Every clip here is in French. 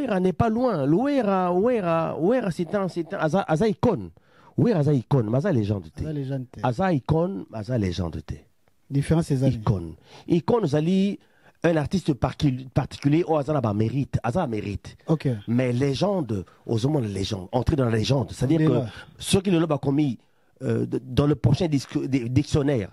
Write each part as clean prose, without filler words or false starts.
Ouera n'est pas loin. Ouera c'est un Aza icône. Ouera Aza icône, Aza légende. Aza icône, Aza légende. Différent ces années. Icône. Icône, Zali, un artiste particulier, oh, Aza mérite. Aza mérite. Ok. Mais légende, aux hommes de légende, entrer dans la légende. C'est-à-dire que ceux qui le l'ont commis dans le prochain dictionnaire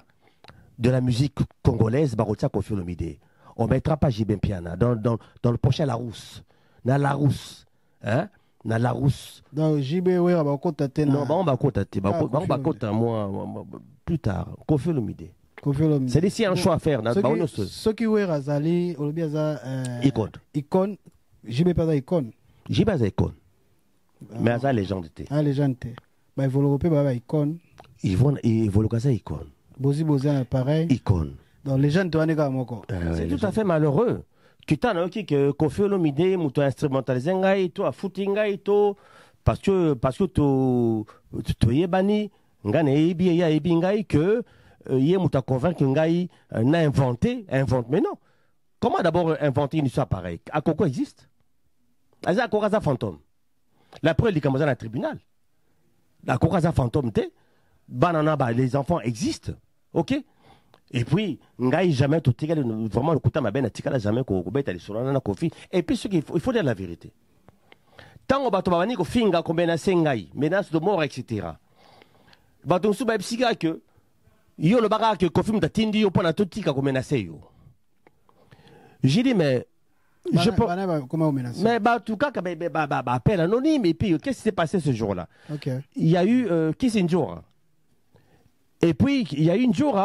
de la musique congolaise, Barotia Koffi Olomide. On ne mettra pas JB Piana dans le prochain Larousse. Dans Larousse. Hein? Dans Larousse. Dans JB, oui, on va contacter. Non, on va contacter. On va contacter plus tard. Koffi Olomide. C'est ici un choix à faire. Ceux qui oué Razali, icône. Icône. JB pas icône. JB pas icône. Mais Aza légende. Ah, légende. Bah, ils vont l'européen, bah, icône. Ils vont le icône. Bozi, pareil. Icône. Donc, légende, tu en es comme encore. C'est tout à fait malheureux. Tu t'en as que Koffi Olomide, tu as instrumentalisé, tu as foutu, parce que tu es banni, que il est convaincu qu'il a inventé, mais non. Comment d'abord inventer une histoire pareille? À quoi existe? À quoi fantôme? La preuve, il est comme dans le tribunal. À quoi fantôme, les enfants existent, ok? Et puis, jamais tout vraiment le coup ma ben jamais et puis il faut dire la vérité. Tant on va tomber ko finga ko menacer menace de mort etc. Ba donc sous ba psika que yo le baga que confirme ta tindi yo pona tout tika ko menacer yo. J'ai dit mais je peux comment menacer? Mais bah en tout cas appel anonyme et puis qu'est-ce qui s'est passé ce jour-là? OK. Il y a eu Kissinger. Et puis, il y a une jour,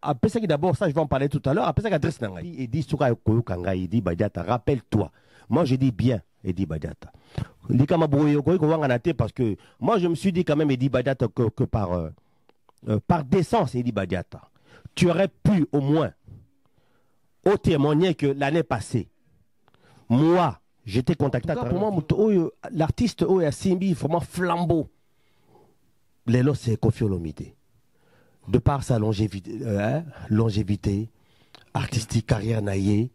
après ça, d'abord, ça, je vais en parler tout à l'heure, après ça, adresse Nangaï. Il dit, il dit, Badiata, rappelle-toi. Moi, je dis bien, il dit Badiata. Il dit, parce que moi, je me suis dit quand même, il dit Badiata, que par décence, il dit Badiata. Tu aurais pu, au moins, témoigner que l'année passée, moi, j'étais contacté. Pour moi, l'artiste, a Simbi, vraiment flambeau. L'élo, c'est Koffi Olomide. De par sa longévité artistique, carrière naïe,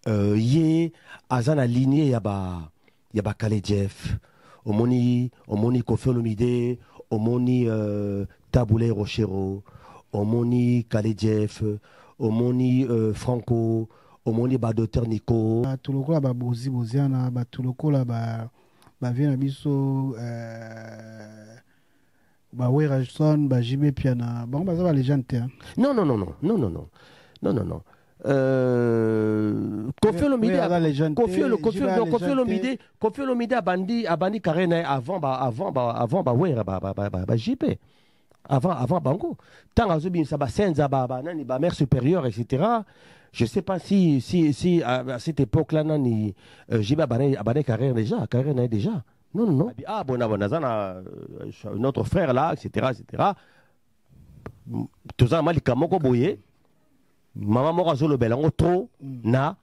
yé azana lignée yaba Kale Jeff, omoni Koffi Olomide, omoni Taboulé Rochero, omoni Kale Jeff, omoni Franco, omoni Docteur Nico. Tout le coup là boziana, tout le coup là vient biso bah oui Rajson bah JB Piana bon bah ça va les gens non Koffi Olomide a bandi carré avant JB avant bango tant azobin ça ba senza ba nani ba mère supérieure etc. Je sais pas si à cette époque là nani JB a bandi carrière déjà. Non. Ah, bon, notre frère là, etc. Tout ça, mal kamoko boye. Maman mora zolo belango trop na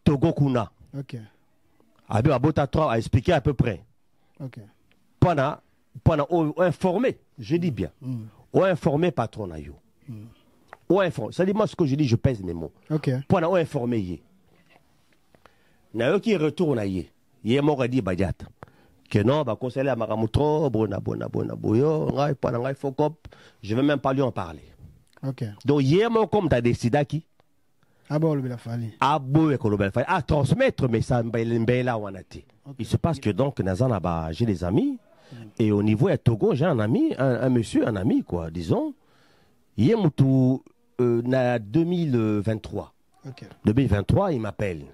Togo kuna. Ok. Abi abota trop à expliquer à peu près. Ok. Pendant informer, je dis bien. Ou informer patron na yo. Ou informer. Ça dit moi ce que je dis, je pèse mes mots. Ok. Pendant ou informer yé. Na yo qui retourne yé. Yé mora di Badiata. Que non, bah, conseiller à Maramutro, je ne vais même pas lui en parler. Ok. Donc, hier, moi, comme tu as décidé qui? À transmettre, mais ça, il se passe que donc, j'ai des amis, et au niveau de Togo, j'ai un ami, un monsieur, un ami, quoi, disons. Hier, en 2023. Ok. 2023, il m'appelle.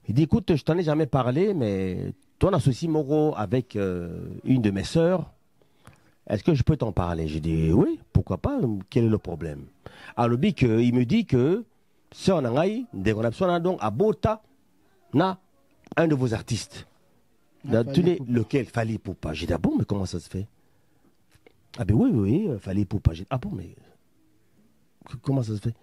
Il dit, écoute, je t'en ai jamais parlé, mais ton associé Moro avec une de mes sœurs, est-ce que je peux t'en parler? J'ai dit, oui, pourquoi pas, quel est le problème? Alors, il me dit que, si on a donc à Bota, na un de vos artistes. Lequel? Fally Ipupa. J'ai dit, ah bon, mais comment ça se fait? Ah ben oui, Fally Ipupa. Ah bon, mais comment ça se fait?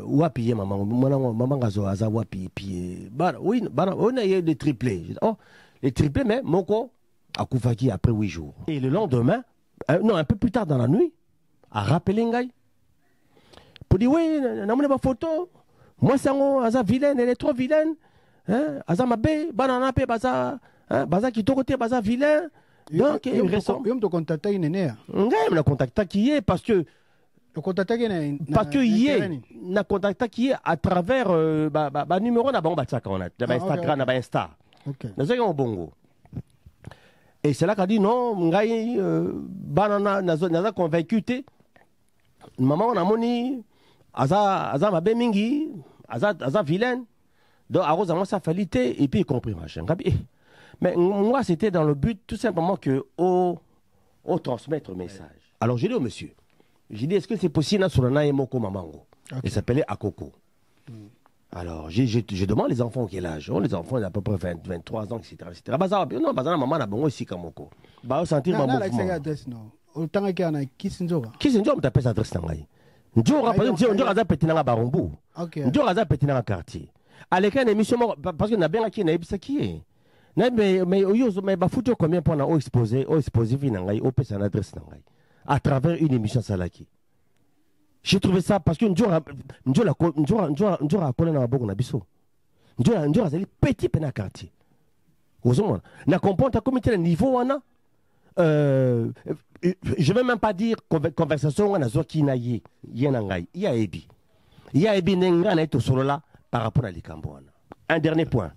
Wapi maman gazo aza wapi puis oui on a eu des triplés. Oh les triplés mais moko a koufaki après 8 jours et le lendemain non un peu plus tard dans la nuit a rappelé ngai pour dire oui n'a pas photo moi c'est aza vilaine, elle est trop vilaine Aza mabe, banana pe baza, baza qui côté baza vilain. Donc il ressent. Il me contacte une année. Il me contacte qui est parce que parce que hier na contacte qui est à travers numéro na bon bataka on a Instagram na Insta. OK. Na zaki bongo. Et c'est là qu'a dit non, ngai banana naza convaincu te. Maman on a moni aza mabe mingi, aza vilain. Donc à moi ça fallait et puis il compris machin. Mais moi c'était dans le but tout simplement que au transmettre le message. Alors j'ai dit au monsieur, j'ai dit est-ce que c'est possible sur le Naemoko Mamango. Il s'appelait Akoko. Alors je demande les enfants quel âge. Oh, les enfants ils ont à peu près 23 ans etc. Bah ça non bah ça maman a bongo ici Kamoko. Bah sentir ma mouvement. Au temps qu'il y a Kisinjora. Kisinjora m'appelle adresse nangai. Njora par exemple Njora za petit na Barumbu. Njora za petit na quartier. À l'écran émission parce que na bien qui na ebisa qui est. Mais bah foutu combien pour na exposé nangai au pesa na adresse nangai à travers une émission salaki. J'ai trouvé ça parce que Njora connaît na bogo na biso. Njora c'est petit pena quartier. Vous savez na comprendre ta comité de niveau wana je ne vais même pas dire conversation on a zo ki na ye nangai ya ebi nenga na to solo là par rapport à likambo wana. Un dernier point.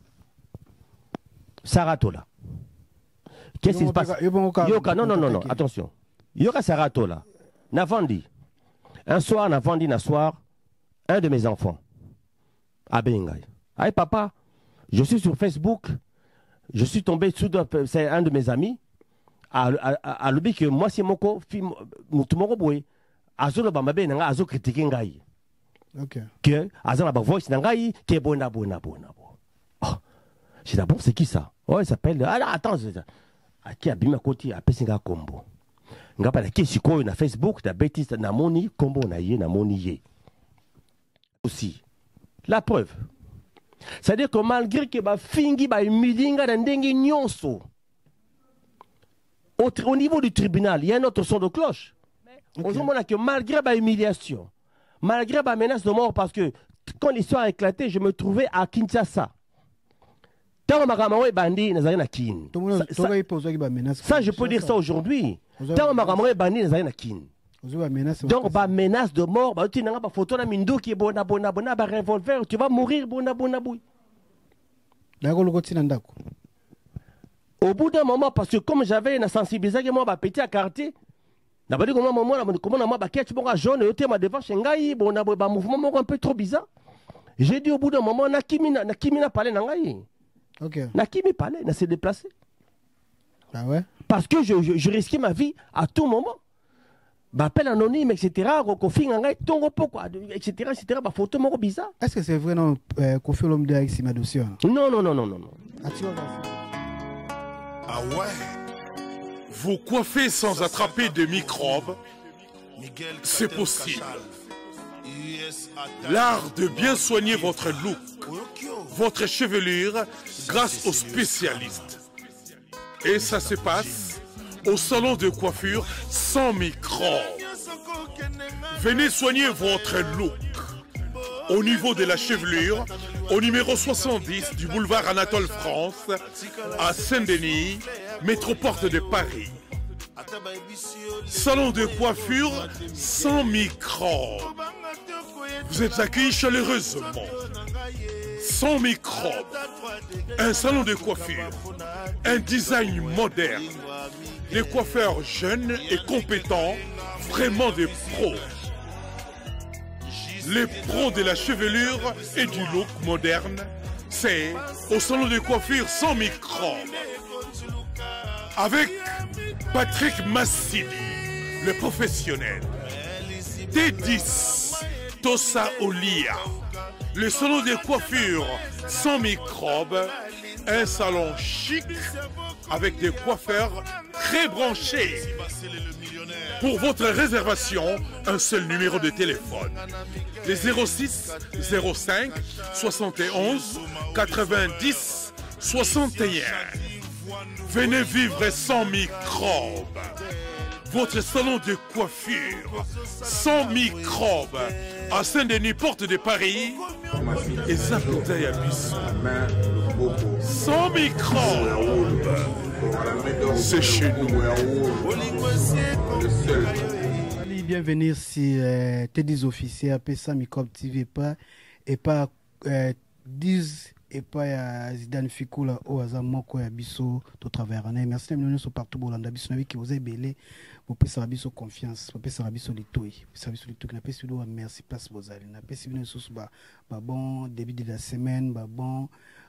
Saratola. Qu'est-ce qui se passe? Yoka, non, attention. Yoka Saratola. Navandi. Un soir, Navandi, un soir, un de mes enfants, à Bengai. Aïe, papa, je suis sur Facebook, je suis tombé sous, c'est un de mes amis, à l'objet que moi, c'est mon co, Moutumoro Boy, Azolo Bamabe, Nanga, Azo critiqué Ngai. Ok. Que, Azala Voice Nangai, qui est bona. Oh, j'ai d'abord, c'est qui ça? Oh, il s'appelle. Ah, attends, qui a bien côté à Pessinga Combo. Nga pas la qui na Facebook, na bêtise, na moni, combo na moni. Aussi. La preuve. C'est-à-dire que malgré que ba fingi ba midinga na ndengi nyonso. Au niveau du tribunal, il y a un autre son de cloche. On se demande que malgré ma humiliation, malgré ma menace de mort, parce que quand l'histoire a éclaté, je me trouvais à Kinshasa. Ça, je peux dire ça aujourd'hui. Donc, menace de mort, photo qui est revolver, tu vas mourir. Au bout d'un moment, parce que comme j'avais une sensibilisation, moi, petit à quartier, mouvement un peu trop bizarre. J'ai dit au bout d'un moment, Nakimina parlé Nangaï. Nakimi parlait, n'a s'est déplacé. Ah ouais? Parce que je risquais ma vie à tout moment. Appel anonyme, etc. Etc. Photo bizarre. Est-ce que c'est vrai non Kofi Olomide avec Simadossio? Non. Ah ouais? Vous coiffez sans attraper de microbes? C'est possible. L'art de bien soigner votre look, votre chevelure, grâce aux spécialistes. Et ça se passe au salon de coiffure sans microbes. Venez soigner votre look. Au niveau de la chevelure, au numéro 70 du boulevard Anatole France, à Saint-Denis, métroporte de Paris. Salon de coiffure sans microbes. Vous êtes accueillis chaleureusement. Sans microbes. Un salon de coiffure. Un design moderne. Des coiffeurs jeunes et compétents. Vraiment des pros. Les pros de la chevelure et du look moderne. C'est au salon de coiffure sans microbes. Avec Patrick Massidi, le professionnel. T10, Tosa Olia, le salon de coiffure sans microbes, un salon chic avec des coiffeurs très branchés. Pour votre réservation, un seul numéro de téléphone. Les 06 05 71 90 61. Venez vivre sans microbes. Votre salon de coiffure sans microbes à Saint-Denis, porte de Paris et Zapouta Yabiso. Sans micro, c'est chez nous. Bienvenue si Teddy's officier à Pessa Microbe TV et pas 10 et pas Zidane Fikula au hasard moko ya biso to travers année. Merci de nous partout Bolanda biso na qui vous est belé vous pouvez savoir biso confiance vous pouvez savoir biso litoi service litoi na pesi do merci place bozali na pesi bino sous ba bon début de la semaine bon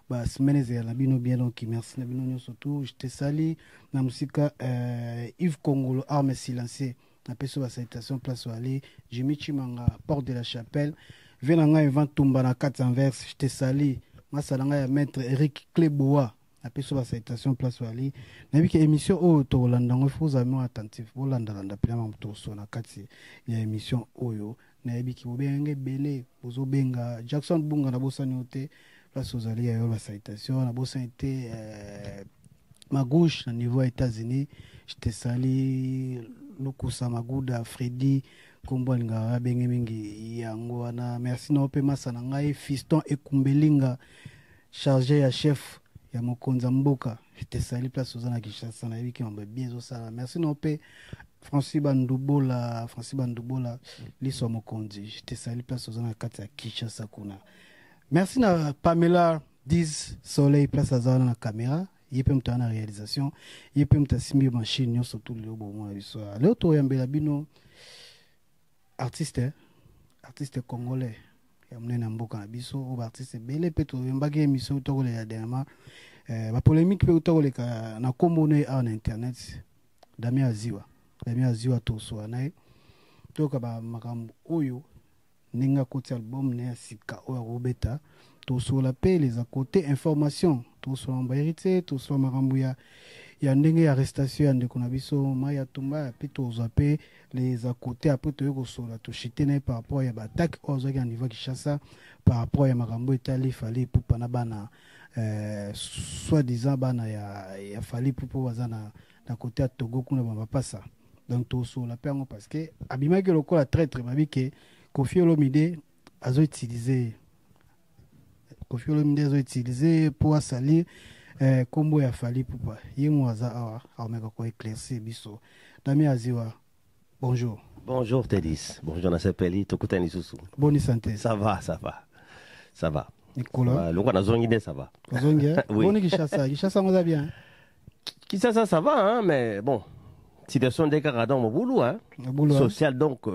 ba semaine ya la bino bien donc merci na bino surtout je te salue na musika Yves Congolo arme silencieux na pesi ba salutation place aller Jimmy Chimanga porte de la chapelle venanga event tumba na 400 je te salue Masalanga ya maître Eric Kleboa a peso ba citation place wali na biki émission o to Holanda ngo faut amis attentif Holanda landa pena mto so na kati ya émission oyo na biki bobenge belé bozo benga Jackson Bunga na bosani ote place ozali ya ba citation na bosani été ma gauche na niveau États-Unis je te salue Lukusa Maguda Freddy Kombolinga benge mingi yango wana merci na ope masana ngai Fiston Ekumbelinga chargé ya chef ya mokonza mboka je te salue place ozana Kinshasa na biki mamba bien zo sala merci na ope Francis Bandubola liso mokonzi je te salue place ozana kati ya Kinshasa kuna merci na Pamela Diz Soleil place ozana na caméra yepe mta na réalisation yepe mta simbi machine nyo surtout le bon moi biso le to yambela bino artiste congolais ya mnena mboka na biso o artiste belé peto mbaki émission to le ya dernièrement ba polémique pe to le ka na komone en internet Damien Aziwa to so na to ka ba makambo oyo ninga côté album ne sika o robeta to so la pe les à côté information to so en vérité to so makambo ya ndenge ya arrestation ya ndeko na biso Maya Tumba pe to zape les à côté après to yoko sola to chitene par rapport ya attaque aux à niveau Kinshasa par rapport ya makambo etali fallait pour pana bana soi-disant bana ya fallait pour bazana na côté à Togo kuna ba passa donc to so la pe parce que abima ke lokola traître babike Koffi Olomide azo utiliser pour salir kombo ya fali pupa yemo aza awa ameka ko éclaircir biso Damien Aziwa bonjour Tedis bonjour na sepeli tokutani susu bonne santé ça va Nicolas longa na zongi de ça va zongi oui. Bonne Kinshasa ngoza bien Kinshasa ça va hein mais bon situation des caradons au boulot hein social donc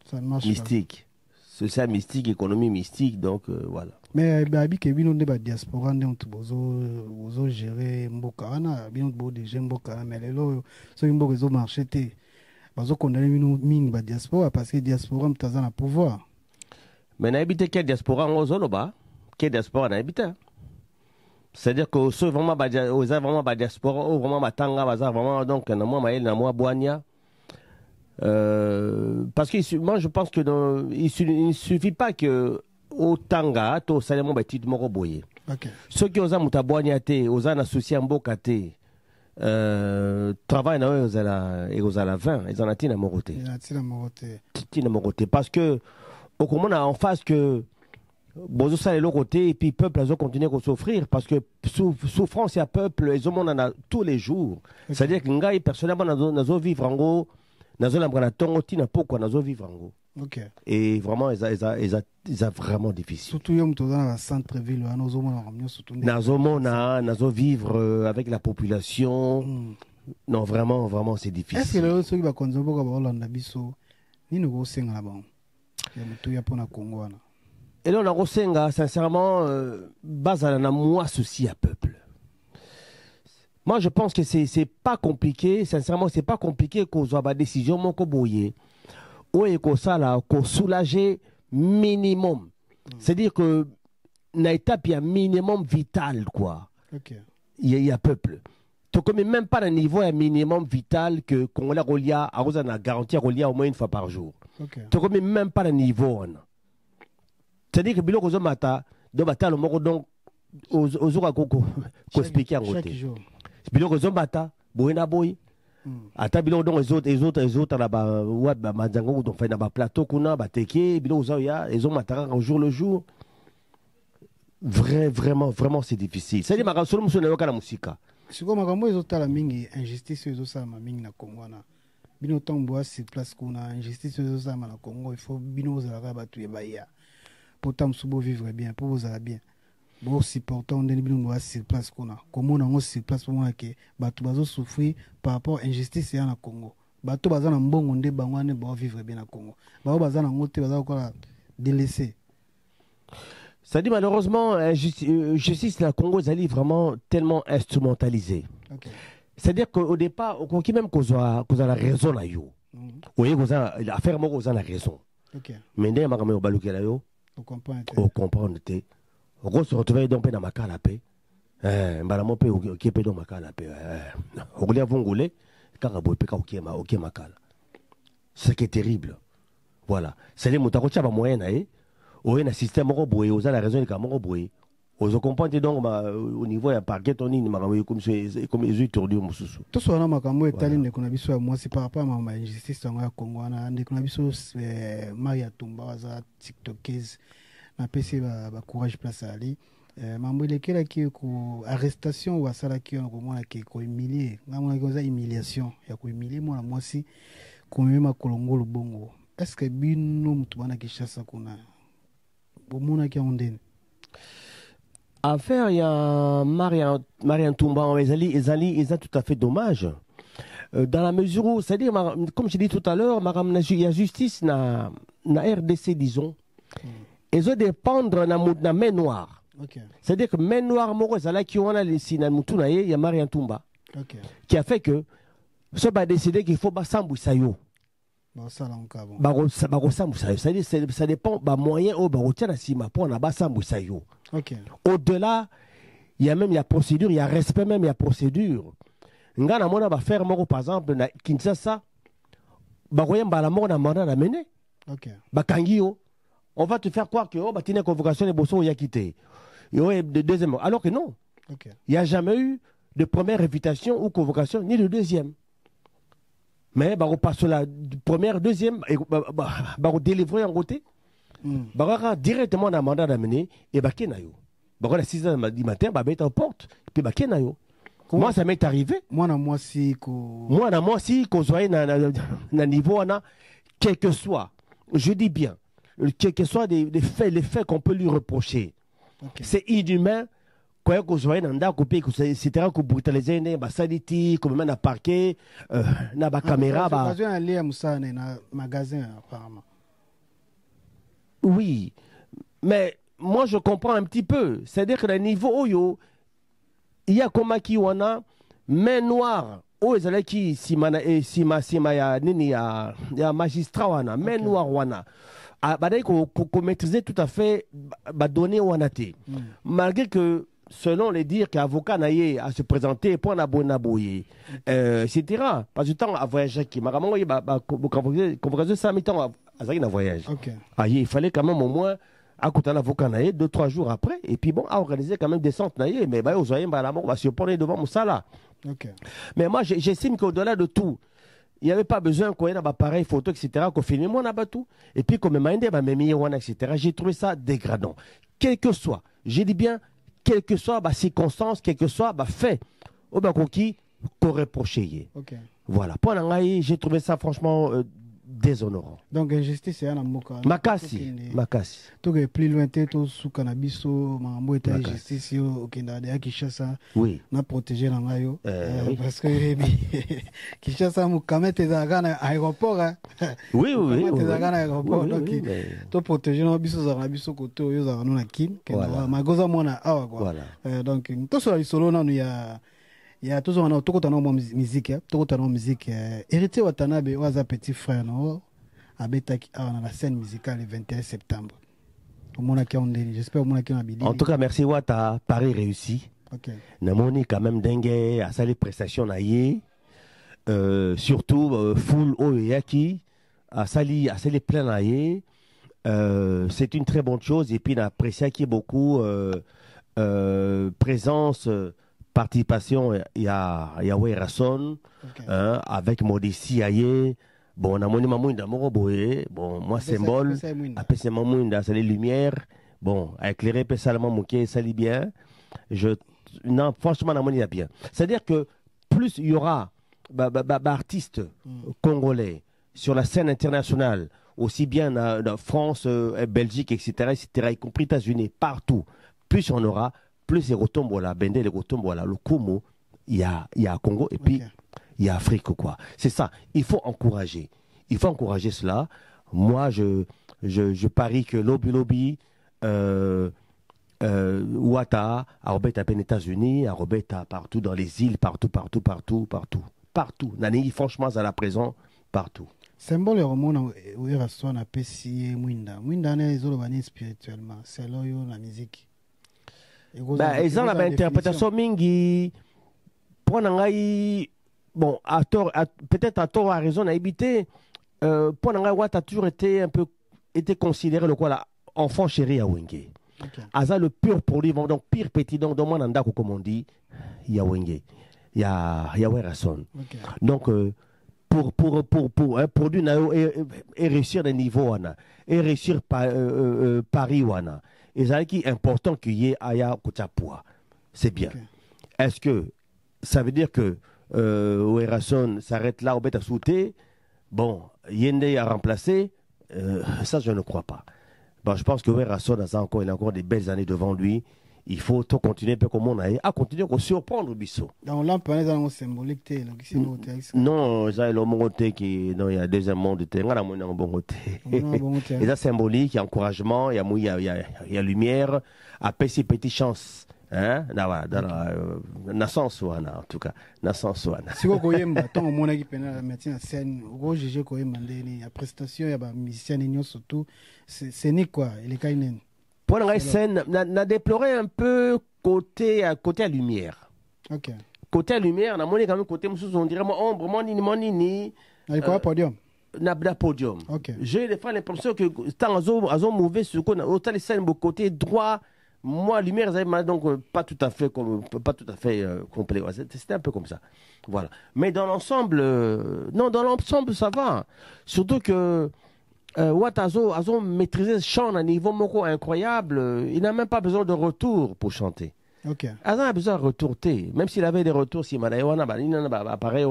ça marche mystique social mystique économie mystique donc voilà mais babi ke bino de ba diaspora ndent bozo gérer mboka wana bino bo de gérer mboka mais lelo so mboka zo marché té bazo condamner bino ming ba diaspora parce que diaspora mtaza na pouvoir mais na habité quel diaspora ngozolo ba quel diaspora na habité c'est-à-dire que ceux vraiment ba diaspora ou vraiment batanga baza vraiment donc na moi maël na moi boania parce que moi je pense que il ne suffit pas que au tanga to salemo ba titre moko boye okay. Ceux qui osa mutabwanya te osa na souci mboka te travail na ozala 20 ils en atina morote tina morote parce que au comment en face que bozo ça le côté et puis peuple azo continuer à souffrir parce que souffrance ya peuple ils ont en a tous les jours okay. C'est-à-dire que ngai personnellement nazo vivre en gros nazo la brana tongo tina pourquoi nazo vivre en gros. Okay. Et vraiment ils a vraiment difficile. Surtout yom to dans la centre ville nazo mona ramio surtout nazo vivre avec la population. Non vraiment c'est difficile. Est-ce que le soki ba konzombo ka ba Holanda biso ni no go senga la bon. Ya mutu ya pona Congo wana. Et là on a rosenga sincèrement bazala na moi souci à peuple. Moi, je pense que c'est pas compliqué. Sincèrement, c'est pas compliqué qu'on soit ma décision, mon koboye. Ou et qu'on ça là, qu'on soulager minimum. C'est-à-dire que na étape il y a minimum vital quoi. Okay. Il y a peuple. Donc même pas un niveau un minimum vital que qu'on la relia à on a garanti relia au moins une fois par jour. Okay. Donc même pas un niveau. C'est-à-dire que bilo kozo mata do bata le moko donc aux jours à coco ko expliquer en côté. Biloko zombata boyena boy ata biloko donc les autres là-bas wa ba manzango donc fait na ba plateau kuna ba teke biloko za ya ils ont matara au jour le jour Vraiment, c'est difficile. C'est-à-dire, ma solo muso na yoka na musika. Siko makambo ezotala mingi injustice ezosalama mingi na Congo wana. Bino ntango sur place kuna injustice ezosalama na Congo, il faut bino ozalaka bato ebaya. Pourtant musubo vivre bien, pour ozala bien. Bon supportant ndeni bino ngwa sur place kuna. Komona ngo sur place pour moi ke bato bazo souffrir par rapport injustice ya na Congo. Bato baza na mbongo nde bango ne ba vivre bien na Congo. Ba baza na ngote baza ko délaissé. Ça dit malheureusement, justice na Congo est vraiment tellement instrumentalisée. Okay. C'est-à-dire qu'au départ, on même qu'on a la raison là yo. Vous voyez, l'affaire moi qu'on a la raison. Mais dès que on balouke là yo, on comprend te. On se retrouve donc dans ma canapé. Mbala mo pe qui pe dans ma canapé. On voulait vongolé car on peut pas OK ma cala. Ce qui est terrible. Voilà. C'est les moutako tchaba moyen oui, un système roboué, vous avez la raison, il y a un roboué. Vous comprenez donc au niveau de parquet, on est comme les yeux tordus. Tout ce que moi, c'est par rapport à ma injustice au Congo. Maria Tumba, TikTokers, na PC, courage place à Ali. Mambo il est qui arrestation ou à ça qui on comment qui humilié. Ngamona koza humiliation. Ya ko humilier moi moi si comme ma kolongo le bongo. Est-ce que bino mutubana kishasa kuna affaire, il y a Marian Toumba, ils ont tout à fait dommage. Dans la mesure où, c'est-à-dire, comme je dis tout à l'heure, il y a justice na RDC, disons. Ils ont dépendre de la main noire. C'est-à-dire que main noire, qui ont il y a Marian Toumba. Qui a fait que, ce va décider qu'il faut s'embouiller. Ça dépend des moyens au-delà, il y a même la procédure, il y a respect même, il y a procédure. Ngana mona ba faire moko par exemple na Kinshasa, ba koyemba la mort na mandat na mener. Ba kangio, on va te faire croire que oh ba tine convocation de bosso ya quitté. Et de deuxième, alors que non. Il n'y a jamais eu de première invitation ou convocation ni de deuxième. Mais on passe la première, deuxième, on délivre en côté. On directement dans le mandat d'amener et on à 6 h du matin, on va en porte. Puis moi, ça m'est arrivé. Moi, si, qu'on soit dans niveau, quel que soit, je dis bien, quel que soit les faits qu'on peut lui reprocher, c'est inhumain. Quoi que soit dans la copie, etc. Que brutaliser les basaliti, comme même à parquet, na ba caméra, ba. Aller à Moussa na magasin apparemment. Oui, mais moi je comprends un petit peu. C'est-à-dire que le niveau oyo, il y a comme qui on a main noire. Oh, ils allaient qui sima ya nini ya magistrat wana main noire wana. Badai qu'on maîtrisait tout à fait ba donner wana te. Malgré que selon les dires qu'avocat naïe à se présenter pour naboyer, etc. Parce que temps à voyager qui m'a ramené convocation 5 mi-temps à un voyage. Il fallait quand même au moins à côté d'un avocat naïe 2-3 jours après et puis bon à organiser quand même des centres naïe mais bah aux oreilles bah on va se prendre devant Moussala. Mais moi j'estime qu'au-delà de tout il n'y avait pas besoin qu'on ait un appareil photo etc. qu'on filme moi on a tout et puis comme même etc. J'ai trouvé ça dégradant. Quel que soit, j'ai dit bien quelle que soit la circonstance, quel que soit le fait, au Bakoki, qu'on reprochait. Voilà. Pour l'angaï, j'ai trouvé ça franchement déshonorant. Donc, injustice, c'est un amour. Makassi. Tout est plus loin, tout sous cannabis, mambo est injustice, au Canada, Kinshasa. Oui. On a protégé l'angaï. Parce que Kinshasa, Moukamet, t'es à l'aéroport. Oui. T'es à l'aéroport. Donc, tu protèges l'angaï, côté, aux arnaud, Kim. Magoza, mon awa. Donc, tout sur la solo, il y a toujours un autre musique, héritier Watanabe ou un petit frère no abetaki dans la scène musicale le 21 septembre. J'espère au en tout cas merci Wata Paris réussi. Namoni quand même dingue à ça les prestations naïe surtout full oyaki à ça les plein naïe c'est une très bonne chose et puis n'apprécie qui beaucoup présence participation, il y a Werason, avec Modestie Aye. Bon, on a mon d'amour, bon, moi, symbole, après c'est Mamounda, c'est les lumières, bon, à éclairer Pessalement Mouké, ça lit bien. Non, franchement, la monnaie, il y a bien. C'est-à-dire que plus il y aura artistes congolais sur la scène internationale, aussi bien en France, Belgique, etc., y compris États-Unis, partout, plus on aura, plus les retombent là, Bendé, les retombent là, le Congo, il y a Congo, et puis il y a Afrique, quoi. C'est ça, il faut encourager. Il faut encourager cela. Moi, je parie que Lobby, Ouattara, à Robert à peine États-Unis, à Robert partout dans les îles, partout. Nani, franchement, à la présent, partout. Symbole romona oira so na pesi mwinda. Mwinda na ezolo bani spirituellement. C'est là yo la musique. Bah, ils ont la interprétation mingi. Pour ngai bon, à tort, peut-être à tort à raison à habiter. Pour ngai Watt a toujours été considéré le quoi là, enfant chéri à Wenge. Aza le pur produit, donc pire petit, donc dans mon andako comme on dit, il y a Wenge, il y a Werason. Donc pour un produit et réussir des niveaux et réussir Paris wana, et ça qui est important qu'il y ait Aya Koutapua, c'est bien. Est-ce que ça veut dire que Werason s'arrête là au bête à sauter? Bon, Yende a remplacé, ça je ne crois pas. Bon, je pense que Werason il a encore des belles années devant lui. Il faut tout continuer un peu comme on a à continuer à surprendre Bissot. Dans l'empire, il y a un symbolique. Non, il y a le monde qui non, il y a deuxième monde. Il y a un bon côté. Il y a symbolique, il y a encouragement, il y a lumière, à petit petite chance. Hein? Na sens en tout cas, na sens wana. Si vous voyez tant mon équipe na maintenant scène, vous jugez quoi mandé la prestation, il y a musicien et surtout c'est ni quoi, il est kainen. Pour la scène, n'a déploré un peu côté à lumière. OK. Côté à lumière, na monné quand même côté on dirait ombre, mon nini. Il quoi podium. Na podium. OK. J'ai des fois l'impression que tant azo mauvais sur autant les scènes côté droit. Moi, lumière, donc pas tout à fait complet. C'était un peu comme ça. Voilà. Mais dans l'ensemble, non, dans l'ensemble, ça va. Surtout que Watt a maîtrisé ce chant à un niveau incroyable. Il n'a même pas besoin de retour pour chanter. Ok. Azan a besoin de retourner. Même s'il avait des retours, si Manaïwana, pareil,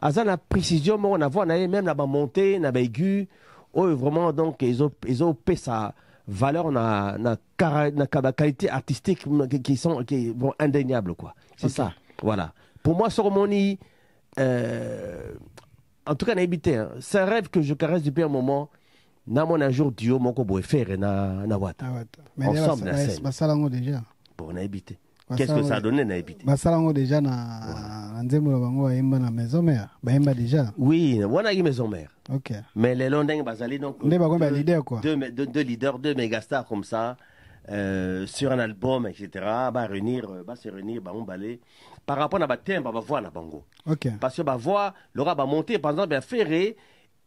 Azan a précision, on a vu, même la montée, la aigu. Vraiment, donc, ils ont fait ça. Valeur na qualité artistique qui sont indéniables quoi. C'est ça. Voilà. Pour moi Soromoni en tout cas n'a habité hein. C'est un rêve que je caresse depuis un moment. Na mon un jour duo moko boy faire na Wata. Ensemble na scène. Basalango déjà. Bon na habité. Qu'est-ce que ça a donné na habité? Basalango déjà na nzembo bango yemba na maison mère. Ba yemba déjà. Oui, wana yi maison mère. OK. Mais les Londins bazali donc deux leaders, deux mégastars comme ça sur un album etc. Va se réunir on balai par rapport à ba thème va voir na bango. OK. Parce que ba voix l'aura va monter par exemple bien ferré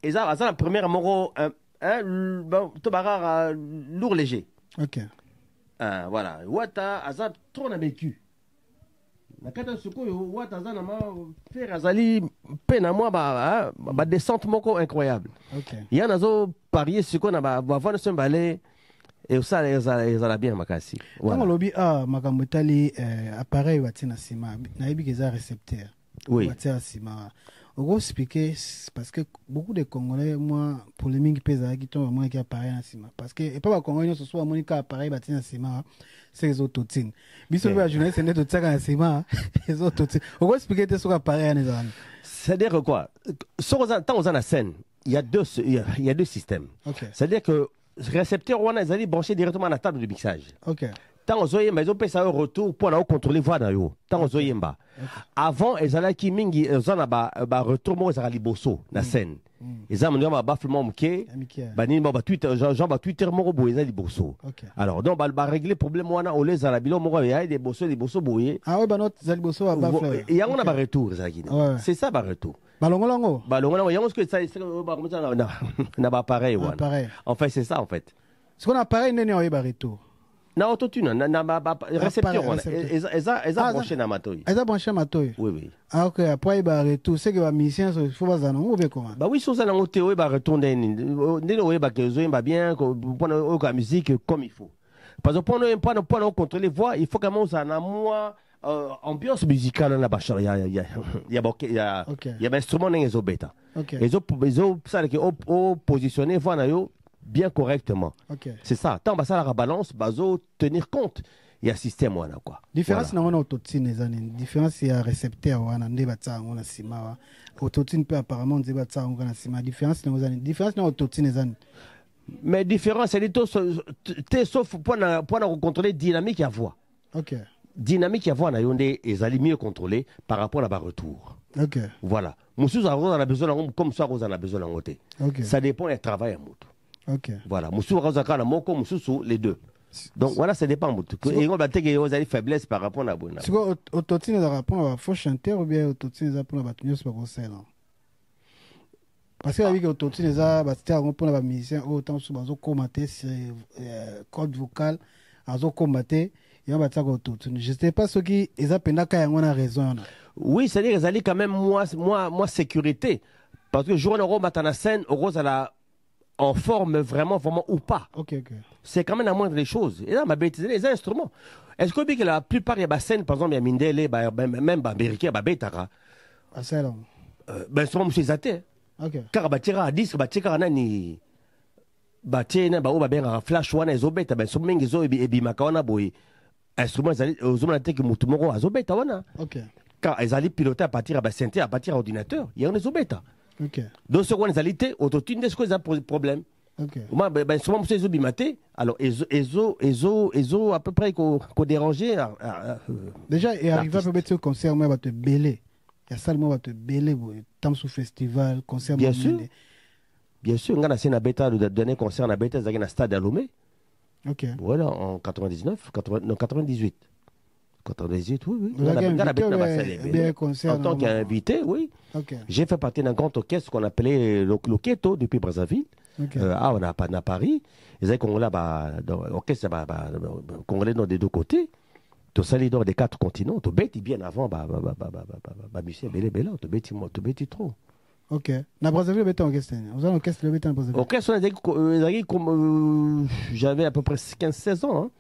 et ça la première moro to barara lourd léger. OK. Voilà, Wata azab trop na vécu. Na kata suko Wata azana ma faire azali pena moi ba descente moko incroyable. OK. Il y en a zo parier suko na ba voir ce balai et ça les a bien makasi. Voilà. Quand lobby makambo tali appareil watina sima na yebi que ça récepteur. Oui. Watina sima. On va expliquer parce que beaucoup de Congolais, moi, pour les mingi pesa qui tombent moi qui appareil en cima. Parce que et pas Congolais ce soit Monica appareil bâti en cima, c'est les autres totines. Biso ba journaliste c'est de tsaka en cima, les autres totines. On va expliquer tes sur appareil en ezan. C'est-à-dire quoi? Tant aux la scène, il y a deux systèmes. Okay. C'est-à-dire que le récepteur on a allé brancher directement à la table de mixage. OK. Tant aux oyemba, ils ont payé ça au retour pour aller contrôler voix dans yo. Tant aux oyemba. Avant, ils allaient qui mingi, ils ont retour moi ils allaient bosso na scène. Ils ont amené baflement mké. Bani ba Twitter, Jean ba Twitter mo bo ils allaient bosso. Alors donc ba régler problème moi na les ala bilo mo ya des bosso boyer. Ah ouais ba not zali bosso ba bafle. Et y a on a ba retour ça qui. C'est ça ba retour. Balongolongo. Balongolongo, y a on ce que ça ba comme ça na ba pareil ouais. En fait c'est ça en fait. Ce qu'on a pareil n'est pas retour. Na autotune, récepteur, ils ont branché na matoi. Ils ont branché matoi. Oui, oui. Ah, ok, après, il va retourner. C'est que les musiciens, il faut pas en ou bien comment? Bah oui, sur ça, on va retourner. Il va bien, pour la musique comme il faut. Parce que pour nous contrôler les voix, il faut quand même ça, moins ambiance musicale là-bas. Il y a un instrument dans les obéta. Ils ont ça qui ont positionné voix bien correctement. C'est ça. Tant que ça la balance, bazo tenir compte. Il y a un système là quoi. Différence dans autotune les années. Différence il y a récepteur on a débattu on a sima. Autotune peut apparemment débattu on a sima. Différence dans les années. Différence dans autotune les années. Mais différence c'est tout sauf pour contrôler dynamique à voix. OK. Dynamique à voix na yonde ils allaient mieux contrôler par rapport à la retour. OK. Voilà. Monsieur on a besoin comme ça on a besoin d'en côté. Ça dépend du travail à moto. OK. Voilà. Monsieur Razaka moko monsieur les deux. Donc voilà, ça dépend. Et on va dire que vous avez faiblesse par rapport à Bona. C'est quoi autotune de rapport à faux chanteur ou bien autotune de pour la batteuse c'est pas conseil non? Parce que la vie que autotune les a battu pour la musicien autant sur bazo commenter sur code vocal azo combattre et on battu autotune. Je sais pas ce qui ils a pena quand on a raison. Oui, c'est-à-dire qu'ils allaient quand même moi sécurité parce que jour en matin na scène rose à la en forme vraiment ou pas. OK. C'est quand même la moindre des choses. Et là, ma bêtise, les instruments. Est-ce que la plupart des scènes, par exemple, il y a Mindele, même américain, Betara. Ah, c'est là. Ben, souvent, monsieur Zate. OK. Car Batira a 10, Batira nani. Batena, Baoba, Flash One, Zobeta, ben, souvent, ils ont Ebimakawana, Boy. Instruments, ils ont été que Moutumoro, Azobeta, Wana. OK. Car ils allaient piloter à partir à synthé, à partir d'ordinateur. Il y a un Zobeta. OK. Donc, ce qu'on a été, autotune, est-ce qu'ils ont problème? OK. Moi, ben, souvent, monsieur Zobimaté, alors, ils ont à peu près qu'on dérangé. Déjà, il arrive à peut-être au concert, moi, va te bêler. Il y a ça, moi, va te bêler, tant sous festival, concert. Bien sûr. Bien sûr, on a essayé le dernier concert à Beta, dans un stade à Lomé. OK. Voilà, en 98. 98, oui. Vous avez invité en tant qu'invité, oui. OK. J'ai fait partie d'un grand orchestre qu'on appelait l'Oketo depuis Brazzaville. On a à Paris. Ils avaient Congolais, l'orchestre congolais des deux côtés. Tu salé dans des 4 continents. Tu bêtis bien avant, musicien Bélé, tu bêtis trop. OK. Na Brazzaville, vous orchestre. Vous avez orchestre le en Brazzaville. Orchestre, j'avais à peu près 15-16 ans.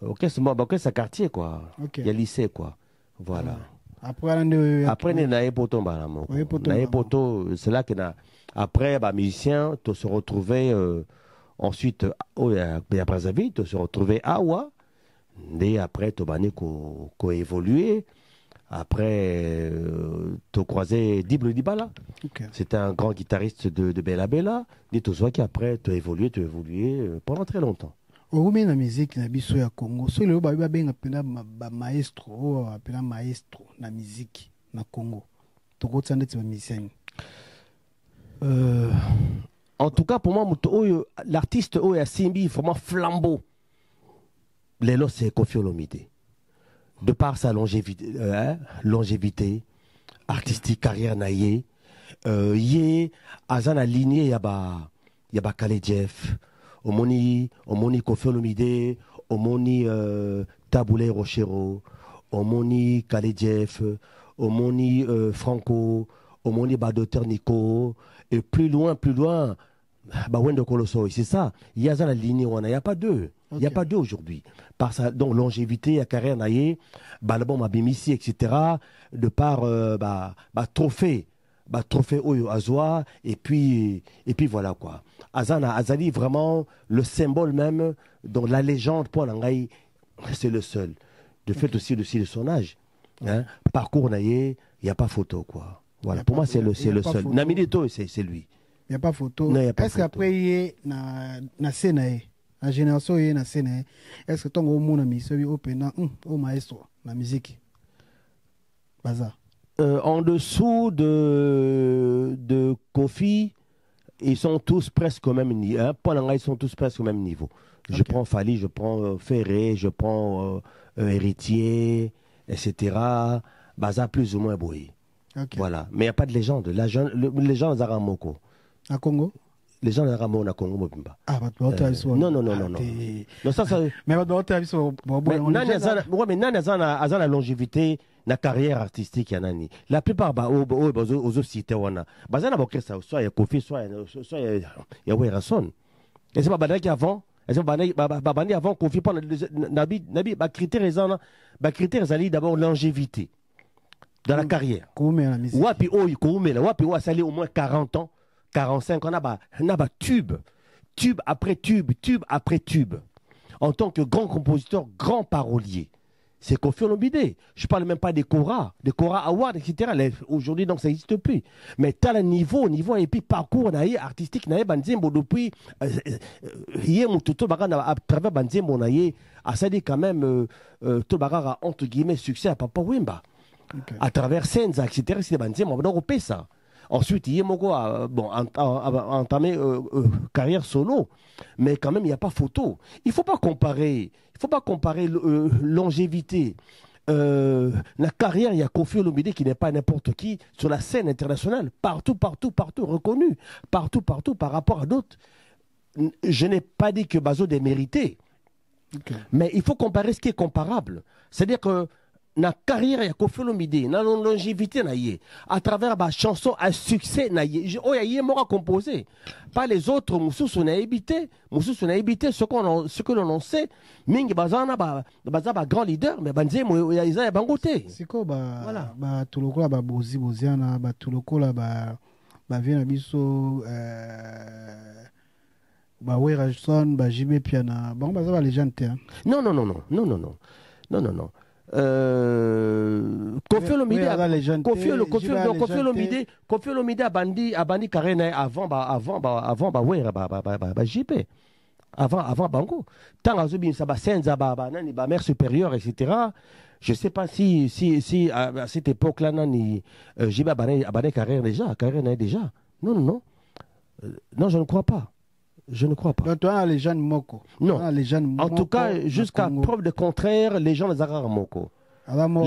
Orchestre à quartier, quoi. Il y a lycée, quoi. Voilà. Après, Naé Poto, c'est là que après, musicien, tu se retrouvais ensuite à Brazzaville, tu se retrouvais à Awa. Et après, tu as évolué. Après, tu as croisé Dible Dibala. C'était un grand guitariste de Bella Bella. Et tu vois qu'après, tu as évolué pendant très longtemps. Au moment la musique na biso ya Congo, so le ba benga pena ba maestro, pena maestro na musique na Congo. To go tsande tsa musicien. En tout cas pour moi l'artiste a Simbi vraiment flambeau. Lelo c'est Koffi Olomide. De par sa longévité artistique, carrière naïe, yé azana lignée y a ba Kale Jeff. Omoni Koffi Olomide, Omoni Taboulé Rochero, Omoni Kale Jeff, Omoni Franco, Omoni Docteur Nico, et plus loin, Wendo Colosso, c'est ça. Il y a la ligne, il n'y a pas deux. Il n'y a pas deux aujourd'hui. Par sa longévité, à carrière naïe, l'album Abimissi, etc., de par trophée. Trophée Oyo Azwa, et puis voilà quoi. Azali vraiment le symbole même, dans la légende pour l'angaï, c'est le seul. De fait aussi de son âge. Hein? Parcours naïe, il n'y a pas photo quoi. Voilà, pour moi c'est le seul. Namidito, c'est lui. Il n'y a pas photo. Est-ce qu'après il y a na scène, la génération il y a na scène, est-ce que ton au monde a mis celui au maestro, la musique? Bazar. En dessous de Koffi, ils sont tous presque au même niveau. Ils sont tous presque au même niveau. Je prends Fali, je prends Ferré, je prends Héritier, etc. Baza plus ou moins bouilli. Voilà. Mais il n'y a pas de légende. La légende Zaramoko. À Congo? Les gens de Ramon à Congo Mobimba. Ah, non, non, non, non, non. Non, ça. Mais mais Nani a la longévité, la carrière artistique, Nani. La plupart, aux cités, wana. Bazana bokre ça, soit il y a Kofi, soit il y a Werason. Et c'est pas Badaki avant. Et c'est pas Badaki avant Kofi, Nabi, critères, ali d'abord longévité dans la carrière. Wapi, Wapi, ça au moins 40 ans. 45, on a tube après tube, tube après tube. En tant que grand compositeur, grand parolier. C'est Kofi Olomide. Je ne parle même pas des Kora Awards, etc. Aujourd'hui, donc, ça n'existe plus. Mais tu as le niveau et puis parcours artistique, Banzembo depuis, à travers Banzembo, ça dit quand même, tout a entre guillemets succès à Papa Wemba. À travers Senza, etc. C'est Banzembo, on a ça. Ensuite, Yemoko a entamé carrière solo, mais quand même, il n'y a pas photo. Il ne faut pas comparer longévité. La carrière, il y a Kofi Olomide qui n'est pas n'importe qui sur la scène internationale, partout, reconnu, partout, par rapport à d'autres. Je n'ai pas dit que Bazo déméritait, mais il faut comparer ce qui est comparable. C'est-à-dire que na carrière ya Kofi Olomide na longévité na yé à travers ba chanson à succès na yé oh yé mora composé pas les autres mususu na habité ce que l'on sait mingi bazana ba grand leader mais banze mo ya isa ya bangote siko voilà ba tuloko ba boziana ba tuloko la ba vient biso ba Werason ba JB Piana bon ba légende non Kofi Olomide a bandi carrière avant JP avant bango tant azobi ça ba senza ba nani ba mère supérieure etc. Je sais pas si à cette époque là nani JP a bandi carrière déjà non je ne crois pas. Donc, toi, les gens Moko. Non. En tout cas, jusqu'à preuve de contraire, les gens les Arar Moko.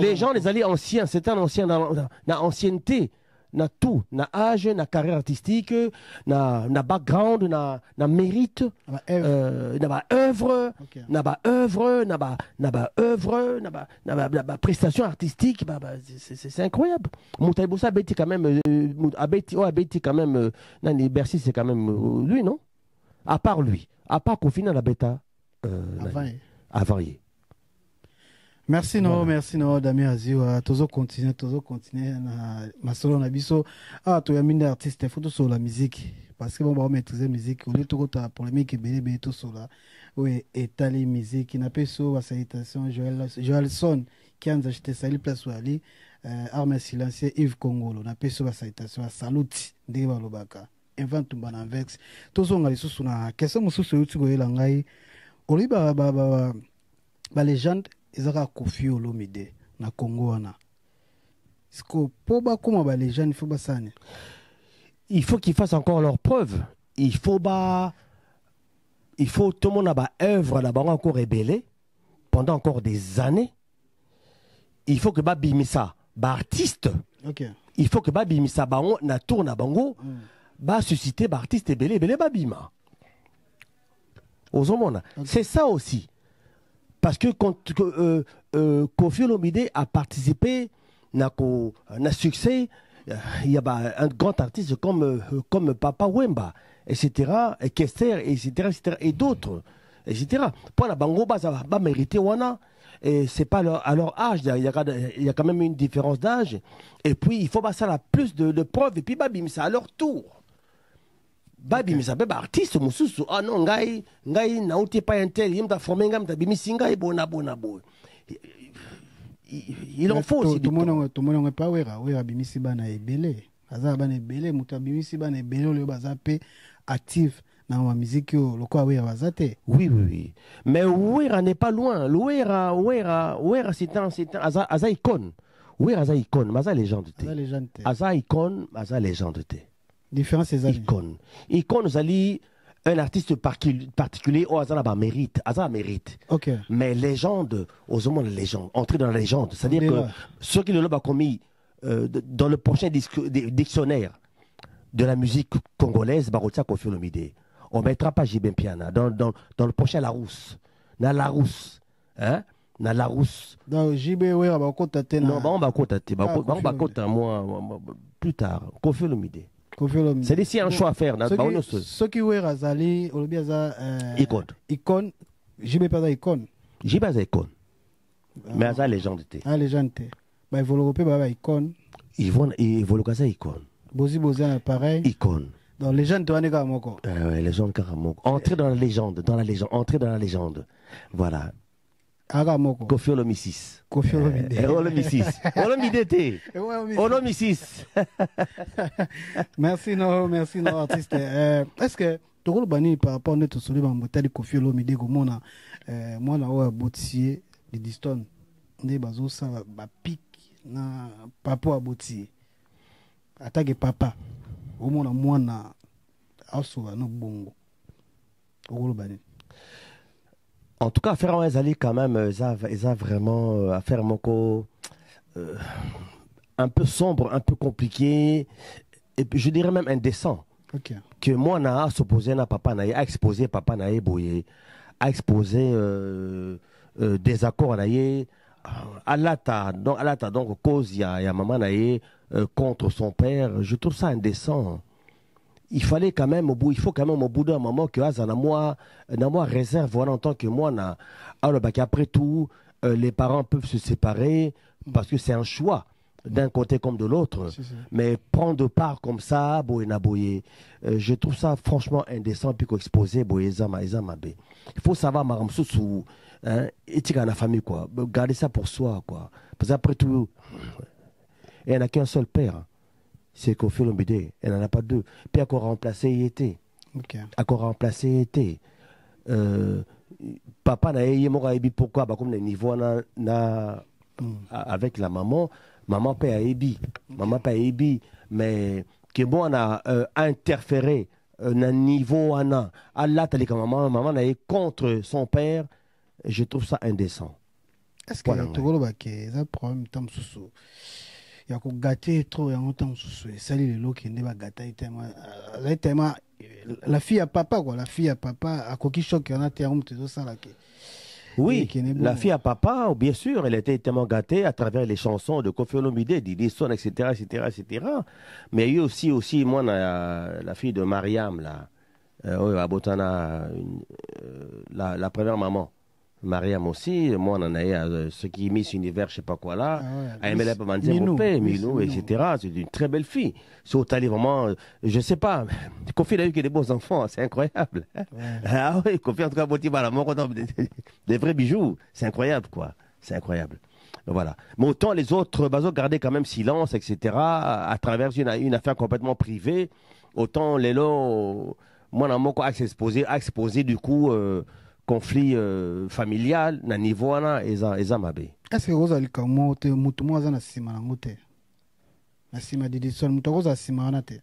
Les gens les alliés anciens, c'est un ancien dans ancienneté, na tout, na âge, na carrière artistique, na background, na mérite, na œuvre, na prestation artistique, c'est incroyable. Moutaïboussa Betty quand même, Betty quand même, Nani Bercy c'est quand même lui, non? À part lui, à part Kofi na la bêta avarié. Merci no Damien Aziwa toujours continuer na masolo na biso to ya mine artiste faut sur la musique parce que bon ba maîtriser musique on est tout ta polémique bébé tout sur là oui étaler musique na peso wa salutation Joelson qui a acheté salut place wali arme silencieux Yves Congolo na peso wa salutation salut ndenge balobaka invente bana vex tozonga lisusu na question mususu uti goyela ngai oli ba légende ezaka Kofi Olomide na Congo wana siko po ba kuma ba légende faut ba sane il faut qu'ils fassent encore leurs preuves il faut tout le monde a ba œuvre là-bas encore rébellé pendant encore des années il faut que ba bimisa ba artiste il faut que ba bimisa ba na tour na bango ba susciter ba artiste belé ba bima aux hommes c'est ça aussi. Parce que quand Kofi Olomide a participé na succès, il y a un grand artiste comme Papa Wemba, etc., et Kester, etc., et d'autres, etc. Pour la bango, ça va mériter wana, et c'est pas à leur âge, il y a quand même une différence d'âge, et puis il faut ça la plus de preuves, et puis babim, ça à leur tour. Babi mais ça peut artiste mususu ah non ngai nauti pas intel yimta formé ngam ta bimisi ngai bona il en faut aussi tout le monde pas wera bimisi bana ebele aza bana ebele muta bimisi bana ebele le bazape actif na ma musique le quoi wera bazate oui mais wera n'est pas loin wera c'est un aza icône wera aza icône maza légende aza icône maza légende différence ces icône nous allie un artiste particulier au hasard mérite mais légende aux hommes légende entrer dans la légende c'est-à-dire que ceux qui le l'ont commis dans le prochain dictionnaire de la musique congolaise, Barotia Koffi Olomide. On ne mettra pas Jibin Piana dans le prochain Larousse. Dans Larousse. Hein? Dans Larousse. Dans Jibé, oui, on va contacter. Non, on va contacter. On va contacter plus tard. Koffi Olomide. C'est ici un choix à faire. Ceux qui oué Razali, Olobi Aza. Icône. Icône. Jibé pas icône. Jibé pas icône. Mais Aza légende. Ah, légende. Bah, il faut le repérer, icône. Ils vont le casser icône. Bozi pareil. Icône. Donc légende tu vas aller Karamoko. Ouais, légende Karamoko. Entrer dans la légende, entrer dans la légende. Voilà. Karamoko. Koffi Olomide 6. Koffi Olomide. Olomide 6. Olomide T. Olomide 6. Merci non artiste. Est-ce que tu roules bani par rapport à tout celui qui a Koffi Olomide comme moi na wa botier de Diston. Ne bazo ça ba pic na papa abotier. Attaque papa. Au moins mwana aso no bongo. En tout cas, faire un Ezali quand même, ça vraiment affaire moko un peu sombre, un peu compliqué, et puis je dirais même indécent. Okay. Que moi na s'opposer na papa na a exposé papa na boye, a exposé des accords na à l'ata donc cause il y a maman na contre son père. Je trouve ça indécent. Il faut quand même au bout d'un moment que Aza na moi réserve voilà en tant que moi na alors bah qu'après tout les parents peuvent se séparer parce que c'est un choix d'un côté comme de l'autre. Mais prendre part comme ça je trouve ça franchement indécent puis qu'on exposer il faut savoir maram sous éthique à la famille quoi, garder ça pour soi quoi, parce qu'après tout il n'y en a qu'un seul père, c'est Koffi Olomide. Elle n'en a pas deux. Puis encore remplacé, il était. Encore remplacé, il était. Papa n'a pas eu pourquoi comme le niveau avec la maman. Maman pas eu. Maman pas eu. Mais que bon on a interféré un niveau à Allah tali comme maman n'a eu contre son père. Je trouve ça indécent. Est-ce que tu vois que ça problème tam sous il y a gâté trop en temps salut le lot qui n'est pas gâté tellement la fille à papa quoi, la fille à papa à coquille choc en a terme tout ça là qui oui la fille à papa bien sûr elle était tellement gâtée à travers les chansons de Koffi Olomide, Didi Son etc. Mais il y a aussi moi la fille de Mariam là à Botana la première maman Mariam aussi, moi on en a ce qui est Miss Univers, je sais pas quoi là, à MLA Minou, etc. C'est une très belle fille. C'est au tali vraiment, je sais pas, Koffi a eu que des beaux enfants, c'est incroyable. Ah oui, Koffi en tout cas, des vrais bijoux, c'est incroyable quoi, c'est incroyable. Voilà. Mais autant les autres, gardaient quand même silence, etc. à travers une affaire complètement privée, autant les lots, moi on a exposé du coup. Conflit familial na niveau wana eza mabe. Est-ce que vous allez comment te mutu mwaza na sima na ngote na sima Didi Son mutu koza sima na te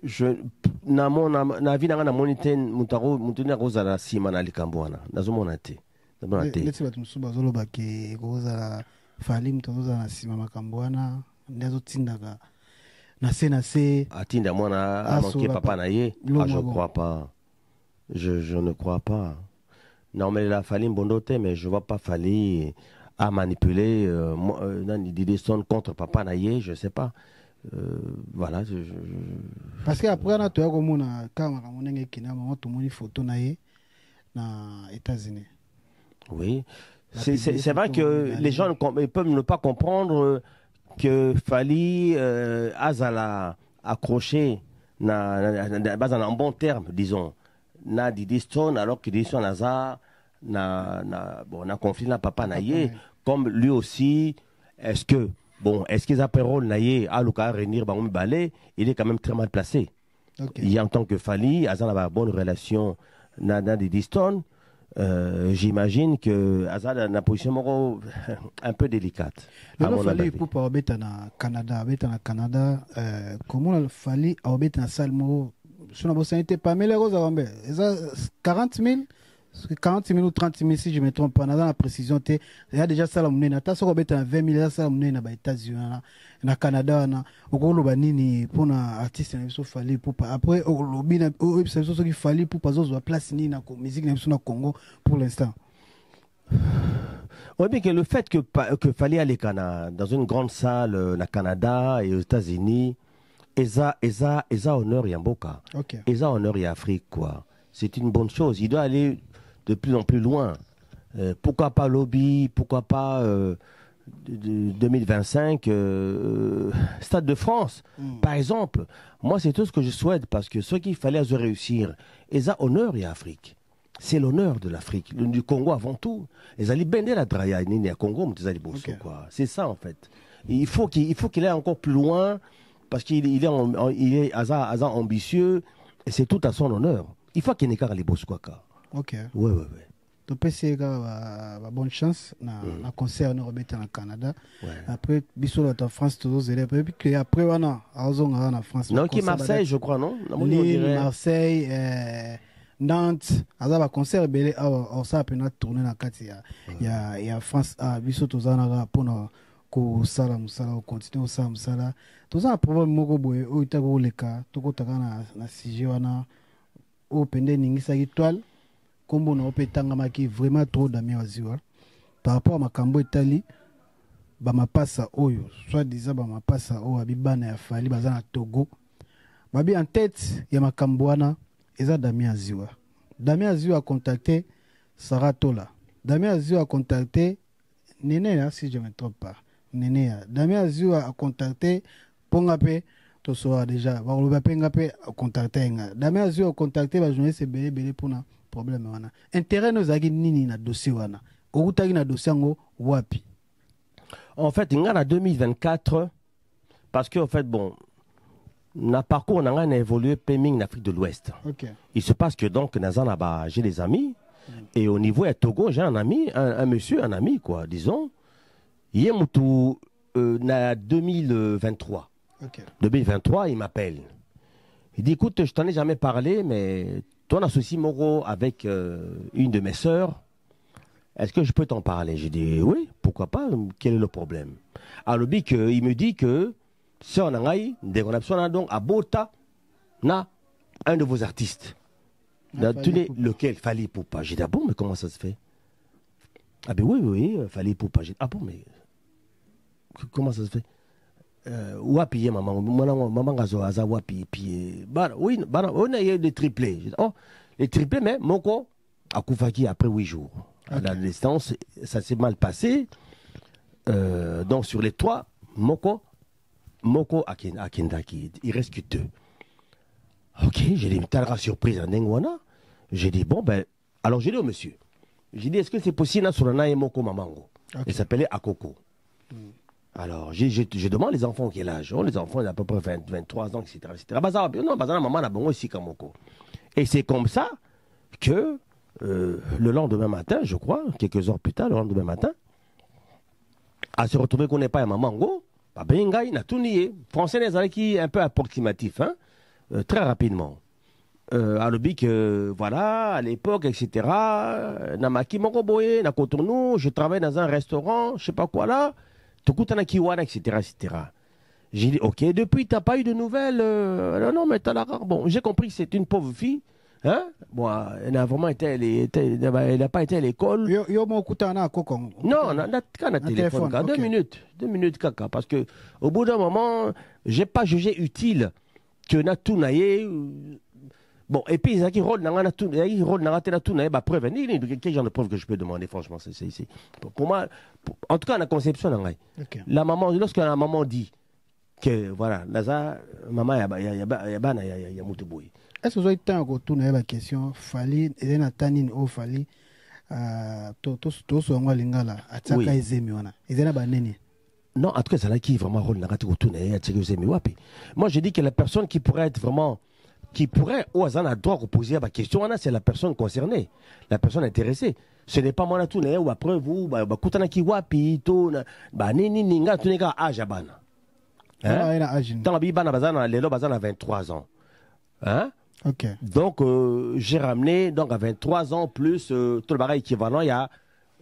je na vie na monite mutu na koza na sima na likambo wana nazomona te leti batu musuba zoloba ke koza fali mutu koza na sima makambo wana ndazo tindaka na se atinda mwana manqué papa na ye. Je crois pas. Je ne crois pas. Non, mais la Fali Mbondote, mais je ne vois pas Fali à manipuler Didi Son contre Papa Naye, je ne sais pas. Voilà. Parce qu'après, tu as comme une caméra qui a une photo Naye dans les États-Unis. Oui. C'est vrai que les gens peuvent ne pas comprendre que Fali Azala accroché en bon terme, disons. Na Didi Son alors que Didi Son a conflit na papa naye comme lui aussi est-ce qu'ils appelleront naye à l'oka renir ba balé il est quand même très mal placé. Il y a en tant que Fali Azan a une bonne relation na Didi Son j'imagine que Azan a une position un peu délicate. Le Fali pour pas obéter na Canada comment le Fali a obéter na Salmo. Si on a pas mais les roses 40 000 40 000 ou 30 000, si je me trompe pas, dans la précision, il y a déjà ça, il y a 20 000, il y a ça, il y a États-Unis, il y a Canada, il y a pour un artiste, il y a après, il fallait pour pas la place ni la musique au Congo pour l'instant. Oui, mais que le fait que fallait aller dans une grande salle au Canada et aux États-Unis, Eza honneur Yamboka. Okay. Eza honneur Afrique, quoi. C'est une bonne chose. Il doit aller de plus en plus loin. Pourquoi pas lobby, pourquoi pas 2025 Stade de France, par exemple. Moi, c'est tout ce que je souhaite parce que ce qu'il fallait réussir, Eza honneur Afrique. C'est l'honneur de l'Afrique, du Congo avant tout. Ils allaient bender la draya, ni à Congo, quoi. C'est ça en fait. Il faut qu'il aille encore plus loin parce qu'il est Aza ambitieux et c'est tout à son honneur. Il faut qu'il n'ait qu'à les Bosquaka. Ok. Ouais. Donc c'est bonne chance na concert na Robert na Canada. Après biso la France tous et puis après wana azonga na France. Non qui Marseille je crois non. Lille, Marseille Nantes, azaba concert belé on ça peut na tourner na kati ya France a biso tozana pona ko sala musala ko continuer ça musala. Tozana problème moko boye o itako leka tokotaka na sujet wana o pende ningisa étoile kombo na opetanga maki vraiment trop d'amis waziwa par rapport à makambo etali ba mapasa oyo soit disant ba mapasa o abibana ya fali bazana Togo babi en tête ya makambo wana eza Damien Aziwa. Damien Aziwa a contacté Sarah Tola. Damien Aziwa a contacté Néné, si je ne me trompe pas. Néné. Damien Aziwa a contacté Pongape, to soa déjà. Pongape a contacté Enga. Damien Aziwa a contacté la journée c'est belé pour un problème wana. Intérêt nos agi nini na dossier wana. Okutaki na dossier ngo wapi. En fait, il y a 2024 parce que en fait bon na parcours on a évolué Peming en Afrique de l'Ouest. Okay. Il se passe que donc Nazan j'ai des amis et au niveau de Togo j'ai un ami, un monsieur, un ami quoi, disons. Yemutu na 2023. Okay. 2023 il m'appelle. Il dit écoute je t'en ai jamais parlé mais ton associé Moro avec une de mes sœurs. Est-ce que je peux t'en parler? J'ai dit oui, pourquoi pas, quel est le problème? Alors il me dit que si on a donc à Bota, na un de vos artistes. Lequel? Fali Poupa. J'ai dit ah bon, mais comment ça se fait? Ah ben oui, Fali Poupa. J'ai dit ah bon, mais comment ça se fait? Wapi maman gazo aza wapi puis oui, on a eu des triplés. J'ai dit oh, les triplés mais Moko a Koufaki après 8 jours. Okay. À la distance, ça s'est mal passé. Donc sur les 3, Moko à Kendaki, il reste que 2. Ok, j'ai dit, t'as la surprise à Nengwana. J'ai dit, bon, ben, alors j'ai dit au monsieur, j'ai dit, est-ce que c'est possible, sur le Moko Mamango? Okay. Il s'appelait Akoko. Alors, je demande les enfants quel âge. Oh, les enfants, ils ont à peu près 23 ans, etc. Non, maman a bon aussi Kamoko. Et c'est comme ça que le lendemain matin, je crois, quelques heures plus tard, le lendemain matin, à se retrouver qu'on n'est pas à Mamango, Bengaï n'a tout nié. Français qui est un peu approximatif, hein, très rapidement. À l'obic, voilà, à l'époque, etc. Namaki Moroboye, Nakotonou, je travaille dans un restaurant, je sais pas quoi là, Tokutanakiwana, etc., etc. J'ai dit, ok, depuis, t'as pas eu de nouvelles? Non, mais t'as la rare. Bon, j'ai compris que c'est une pauvre fille. Hein? Bon, elle n'a vraiment été, elle n'a pas été à l'école. Non, on a téléphone. 2 minutes, caca. Parce que au bout d'un moment, j'ai pas jugé utile que na tout naïe. Bon, et puis ils ont preuve. Quel genre de preuve que je peux demander, franchement, c'est pour moi, en tout cas, la conception, la maman, lorsque la maman dit que voilà, Laza, maman, il y a Moutouboui. Est-ce que vous avez temps de tourner la question? Fali, et na tanin o Fali, to so ngwa lingala, ataka ezemi wana. Ezena ba neni. Non, en tout cas, c'est là qui vraiment rôle nagati tourner, ataka ezemi wapi. Moi, je dis que la personne qui pourrait être vraiment, qui pourrait au hasard a droit de poser la question, c'est la personne concernée, la personne intéressée. Ce n'est pas moi la tourner ou après vous, kutana ki wapi to ba nini ninga tuneka ajabana. Hein? Tant la bibana bazana lelo bazana 23 ans. Hein? Ok. Donc, j'ai ramené, donc à 23 ans, plus tout le barrage équivalent, il y a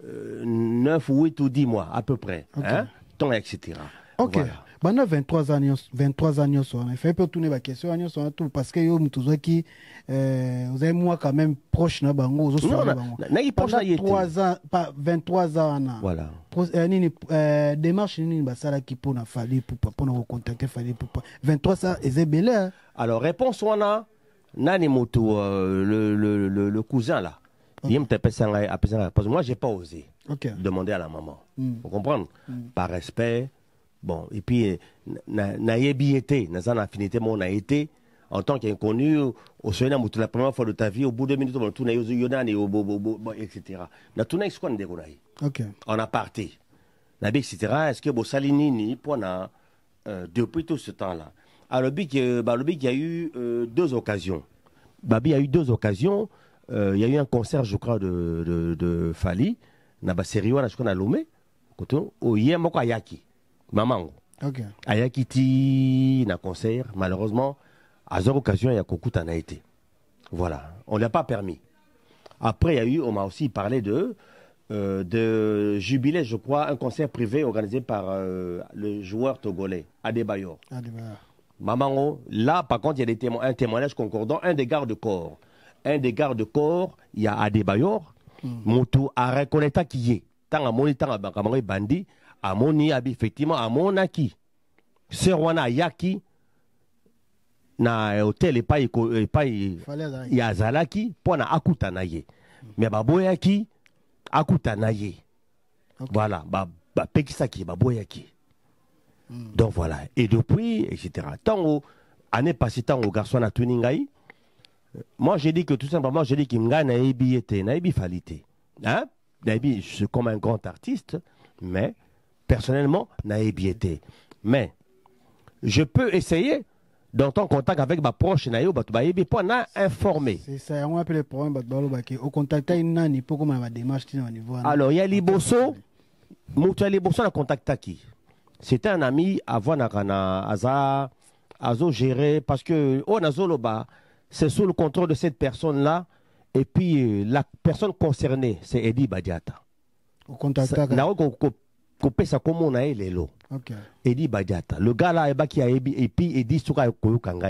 9 ou 8 ou 10 mois, à peu près. Ok. Hein? Donc, etc. Ok. Voilà. Pendant 23 ans, il fait peu tourner la question, parce que vous avez moi quand même proche na bango, Pendant 23 ans, voilà. Démarche ni basala qui pour na fali pour nous contacter fali pour 23 ans et belé. Alors, réponse on a Nani Moto, le cousin là. Il me tape ça, parce que moi, j'ai pas osé demander à la maman. Vous comprenez? Par respect. Bon, et puis, naïbi été, n'a pas affinité, mon a été, en tant qu'inconnu, au Sénat, la première fois de ta vie, au bout de 2 minutes, on tourne aux Yonan et au bobo, etc. Na tourné ce qu'on déroule. En aparté. Nabi, etc. Est-ce que vous salinini, pour depuis tout ce temps-là? Alors, il y a eu 2 occasions. Babi a eu 2 occasions. Il y a eu un concert, je crois, de Fali. Naba Seriwana, je crois, à Lomé. Au Yemoko Ayaki. Maman. Ayaki ti na concert. Malheureusement, à 0 occasion, il y a Kokuta n'a été. Voilà. On ne l'a pas permis. Après, il y a eu, on m'a aussi parlé de jubilé, je crois, un concert privé organisé par le joueur togolais, Adebayor. Maman, là, par contre, il y a un témoignage concordant, un des gardes-corps. Un des gardes-corps, il y a Adebayor, Moutou a reconnaître qui est. Tant à moni, tant à bankamangé bandi, à moni, effectivement, à monaki. Serwana Yaki, na hôtel et pas Yazalaki, pour na akutanaye. Mais baboyaki, akutanaye. Voilà, pekisaki, baboyaki. Donc voilà. Et depuis, etc. Tant année passée, tant au garçon à Tuningaï, moi j'ai dit que tout simplement, j'ai dit qu'il m'a naïbi était, naïbi falité. Hein? Naïbi, je suis comme un grand artiste, mais personnellement, naïbi était. Mais je peux essayer d'entrer en contact avec ma proche naïo, baïbi, pour en informer. C'est ça, on appelle le problème, au contact, il faut comment ma démarche au niveau. Alors, il y a Liboso, Moutou Liboso, a contacté qui? C'était un ami avant Aza géré parce que c'est sous le contrôle de cette personne-là. Et puis la personne concernée, c'est Eddie Badiata. Au contact. Eddie Badiata. Le gars là, qui a et puis Eddie Souka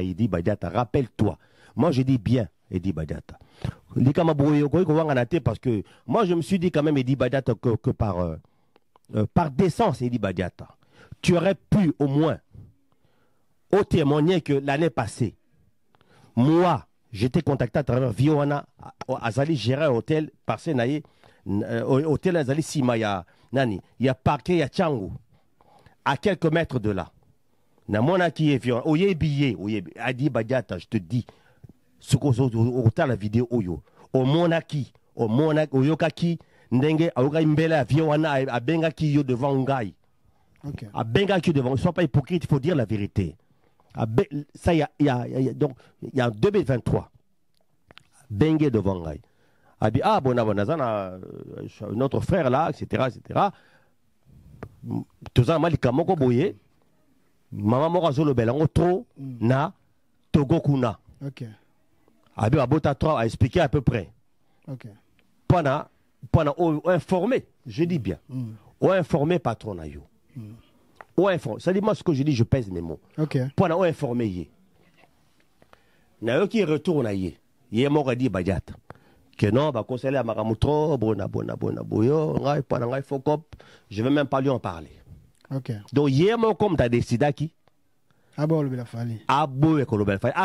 Eddie Badiata. Rappelle-toi. Moi, je dis bien Eddie Badiata. Parce que moi, je me suis dit quand même Eddie Badiata que par décence, Eddie Badiata. Tu aurais pu au moins témoigner que l'année passée, moi, j'étais contacté à travers Vioana, Azali gérait un hôtel, parce que hôtel Azali Simaya, Nani, il y a parquet, il y a Tchangou, à quelques mètres de là. Namona qui est Vioana, Oye billet, Adi Badiata, je te dis, ce qu'on a la vidéo, Oyo, au Monaki, au Yokaki, Ndenge, Aoga Mbela, Vioana, à Bengaki, yo devant Ngai. À Bengaki devant, ne sois pas hypocrite, il faut dire la vérité. Ça, il y a en 2023, Bengue devant Ngai. A dit, notre frère là, etc. Tout ça, Malika Moko Boye, Maman Morazo le Belango, trop, na, Togokuna. A dit, Abota 3 a expliqué à peu près. Pendant informé, je dis bien, ou informé patron na yo. Ça dit moi ce que je dis, je pèse mes mots. Pendant informé, qui retourne y est mort dit Badiat que non, va conseiller à Maramutro, je vais même pas lui en parler. Donc hier mon comme tu as décidé qui à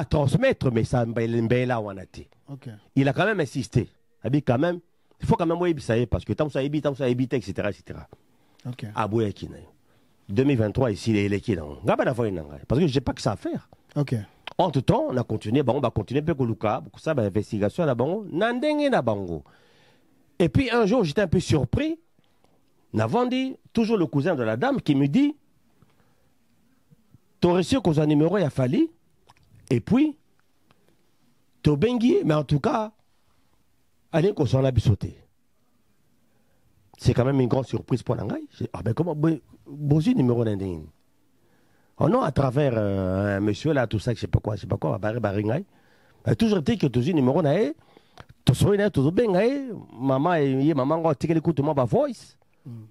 transmettre mais ça il a quand même insisté. Il faut quand même parce que tant ça évite, etc. À 2023 ici, il est qui dans parce que je n'ai pas que ça à faire. Entre-temps, on a continué, on va continuer pour ça, l'investigation là bango. Et puis un jour, j'étais un peu surpris. Navandi, toujours le cousin de la dame, qui me dit tu as reçu qu'on a numéro, il a fallu. Et puis, tu as bengi, mais en tout cas, allez qu'on s'en a sauté. C'est quand même une grande surprise pour Nangai. Ah ben comment Bosi numéro d'Indien. Oh non, à travers un monsieur là, tout ça, je sais pas quoi, Baringai. toujours été que tu numéro nae to so ina to benga mama ye mama ngo tikeli kutu mo ba voice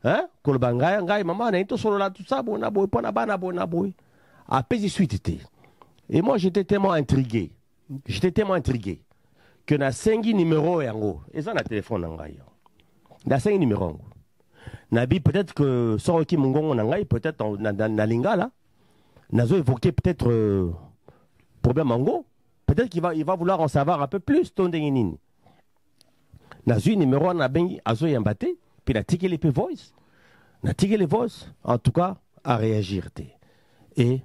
hein ko le banga ngai mama na to solo la tout ça bona boy pona bana bona boy après j'y suis été et moi j'étais tellement intrigué que na sengi numéro yango et ça na téléphone ngai na sengi numéro na bi peut-être que soroki mungongo na ngai peut-être na lingala nazo évoquer peut-être problème mango. Peut-être qu'il va vouloir en savoir un peu plus. Nazu numéro na bengi azo yambate puis na tiki les voice. Na tiki les voice en tout cas à réagir et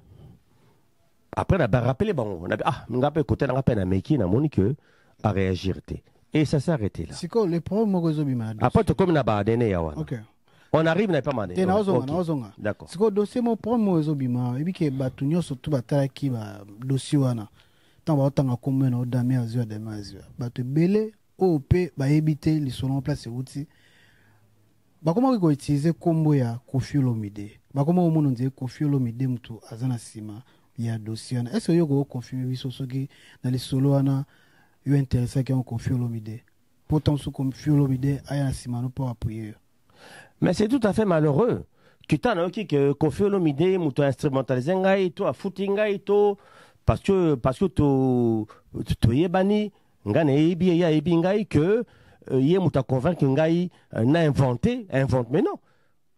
après na rappeler bon na ngape côté na peine na meki na moni que à réagir et ça s'est arrêté là. C'est quoi le problème mogozo bima? Après comme na ba dene ya wana. OK. On arrive na pas mandé. D'accord. C'est quoi dossier mon problème mogozo bima et puis que batunyo surtout batala ki ba dossier wana. Tant ba tanga comme no dame azua de mazua. Batu belé OP ba éviter les selon place outil. Ba comment ko utiliser combo ya Koffi Olomide. Ba comment on dit Koffi Olomide mtu azana sima ya dossier wana. Est-ce que yo go confirmer biso soki dans les solo wana yo intéressé que on Koffi Olomide. Pourtant sous Koffi Olomide aya sima no pour appuyer. Mais c'est tout à fait malheureux. Que t'as non qui que Koffi Olomide mtu instrumentaliser ngai to a footingai to parce que to yebani ngane yebi ya yebi ngai que yé mouta convaincre ngai n'a invente mais non.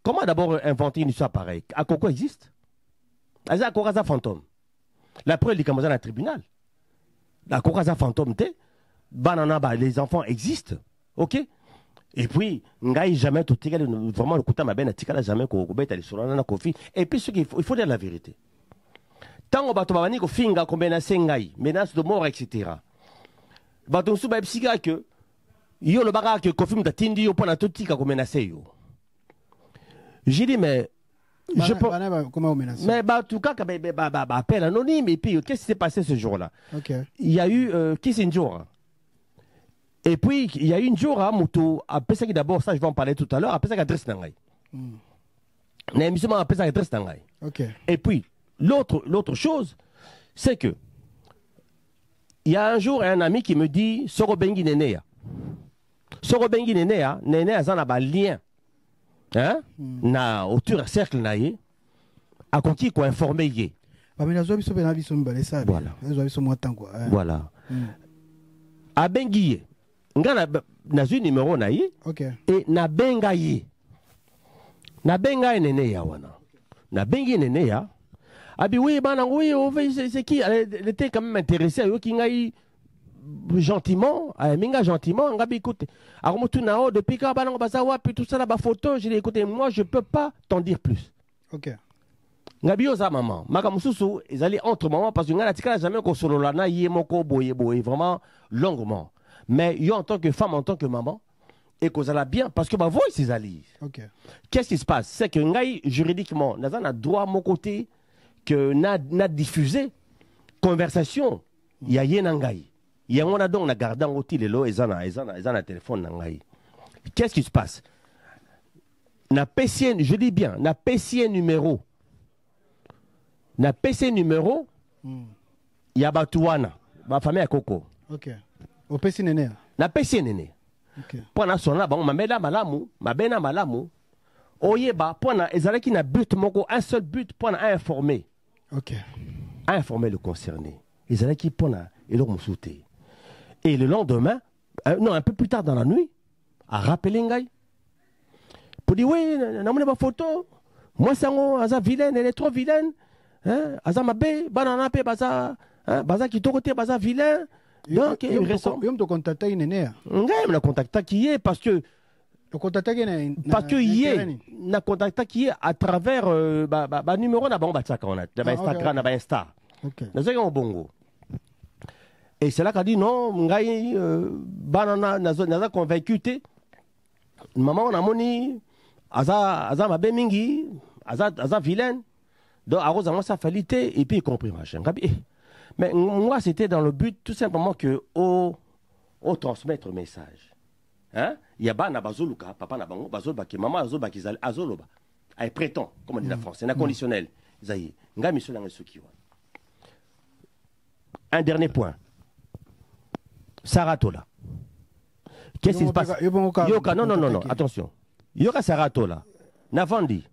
Comment d'abord inventer une histoire pareille? Akoko existe. Aza Akoraza fantôme. La preuve dit comme dans un tribunal. Akoraza fantôme te banana ba les enfants existent. OK? Et puis ngai jamais tout tirer vraiment le couteau ma ben tikala jamais ko beta les solana na Koffi et puis ce qu'il faut dire la vérité. Tant bato babani ko finga ko menace ngai menace de mort etc. Bato su ba psika que yo le baga que Koffi mtatindi yo pona totika ko menace yo. J'ai dit mais je peux comment menacer? Mais bah tout cas appel anonyme et puis qu'est-ce qui s'est passé ce jour-là? OK. Il y a eu Kissinger. Et puis il y a eu une jour à Moutou après ça qui d'abord ça je vais en parler tout à l'heure après ça adresse nangai. Na émission après ça adresse nangai. OK. Et puis l'autre chose, c'est que il y a un jour un ami qui me dit Soro Bengi Nenea. Soro Bengi Nenea, Nenea zana ba lien. Hein? Na autour cercle na ye. A konki ko informer ye. Voilà. Voilà. A bengi ye. Nga na zu numéro na ye. OK. Et na benga ye. Na benga Nenea wana. Na bengi Nenea. Ah bien oui, c'est qui? Elle était quand même intéressée à eux qui n'aille gentiment, à Minga gentiment, on a écouté. Alors moi tout nao depuis quand on basawa puis tout ça là bas photo, je l'ai écouté. Moi je peux pas t'en dire plus. OK. Ngabi oza maman, makamususu, ils allaient entre maman parce que ngala tika jamais ko solo la na yemoko boye vraiment longuement. Mais yo en tant que femme, en tant que maman et qu'on a bien parce que ma voix c'est ali. OK. Qu'est-ce qui se passe? C'est que ngai juridiquement, n'a a droit mon côté que n'a diffusé conversation il y a yenangai il y a on a donc la gardant aussi les lots et zana téléphone nangai. Qu'est-ce qui se passe? Na PC, je dis bien na PC numéro il y a batuana ba famille à Coco. OK. Au PC nene na PC nene. OK. Pour na sona ba mamela malamu mabena malamu oyeba pour na ezalaki na but moko un seul but pour na informer. OK. A informé le concerné. Ils allaient qui pona et leur moussouté. Et le lendemain, non, un peu plus tard dans la nuit, a rappelé Ngai. Pour dire, oui, n'a pas photo. Moi, c'est un vilaine, elle est trop vilaine. Aza mabé, banana pe, baza qui côté, baza vilain. Donc, il ressort. Il m'a contacté, il est Ngai m'a contacté qui est parce que. Parce que hier, n'a contacté qui est à travers numéro na bomba ça qu'on a, Instagram, na Insta. OK. Na bongo. Et c'est là qu'a dit non, ngai banana naza convaincu te. Maman na moni aza mabe mingi, aza vilaine. Donc arrose moi ça fallité et puis il compris machin. Mais moi c'était dans le but tout simplement que au transmettre le message. Hein? Il y a ba na bazoluka, papa na bango bazoluka ki maman azoluka ki azoloba. Ay prétend, comme on dit en français, c'est un conditionnel. Zayi, nga monsieur la ngesuki. Un dernier point. Saratola. Qu'est-ce qui se passe? Yoka, non, attention. Yoka Saratola. Navandi.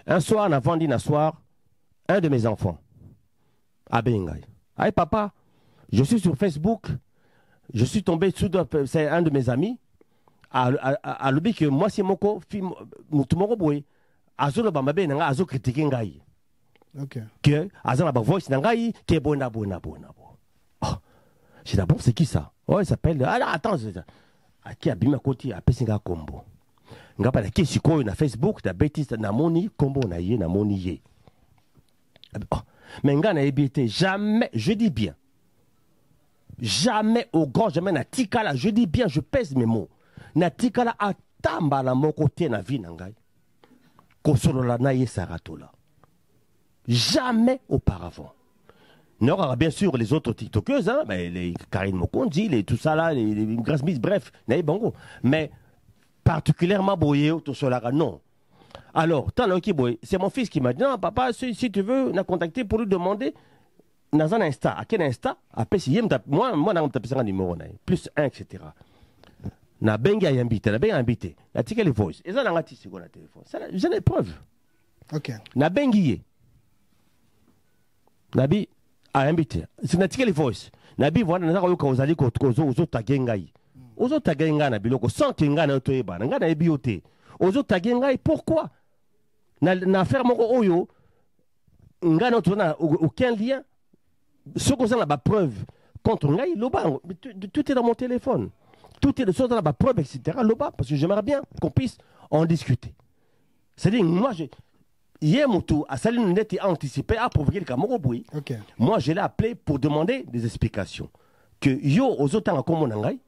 Un soir, Navandi, un soir, un de mes enfants, à Bengai. Aïe, papa, je suis sur Facebook, je suis tombé sous, c'est un de mes amis, à l'objet que moi, c'est mon co, Moutoumoro Boy, Azo Bambabe, Nanga, Azo critiqué Ngai. Ok. Que, Azo la voice Nangai, qui est bona. Oh, j'ai d'abord, c'est qui ça? Oh, il s'appelle, ah, attends, qui a bimé à côté, à Pessinga Combo. Nga pas qui si quoi na Facebook, na bêtise, na moni, combo na yé, na moni yé. Oh, mais nga na ébité, jamais, je dis bien, jamais au grand, jamais na tikala, je dis bien, je pèse mes mots, na tikala atamba la mon côté na vie nangai, kosolo la na yé saratola. Jamais auparavant. Il y aura bien sûr les autres TikTokeuses, hein, mais les Karine Mokondi, les tout ça là, les Grace Miss, bref, mais particulièrement Boye, tout cela, non. Alors, c'est mon fils qui m'a dit, non, papa, si tu veux, on a contacté pour lui demander, dans un Insta, à quel Insta, moi, on tapé un numéro, plus 1, etc. Na bengi a invité, la tika les voice, et ça, on a tissé le téléphone. J'ai des preuves. Ok. Na bengi, Nabi a invité, c'est na tika les voice. Nabi, voilà, nous avons causé aux tagengai. Aux autres tagengai, na biloko, sans kenga na toeba, na na ebiote. Aux autres tagengai, pourquoi? Na faire mon oyo, nga na tona aucun lien. Ce qu'on a la preuve contre ngai, loba, tout est dans mon téléphone. Tout est de dans la preuve, etc. Loba, parce que j'aimerais bien qu'on puisse en discuter. C'est-à-dire, moi, hier, mon tour, à Saline Net et anticipé à provoquer le Camaro Boui. Okay. Moi, je l'ai appelé pour demander des explications. Que yo, aux autres, comme mon angai,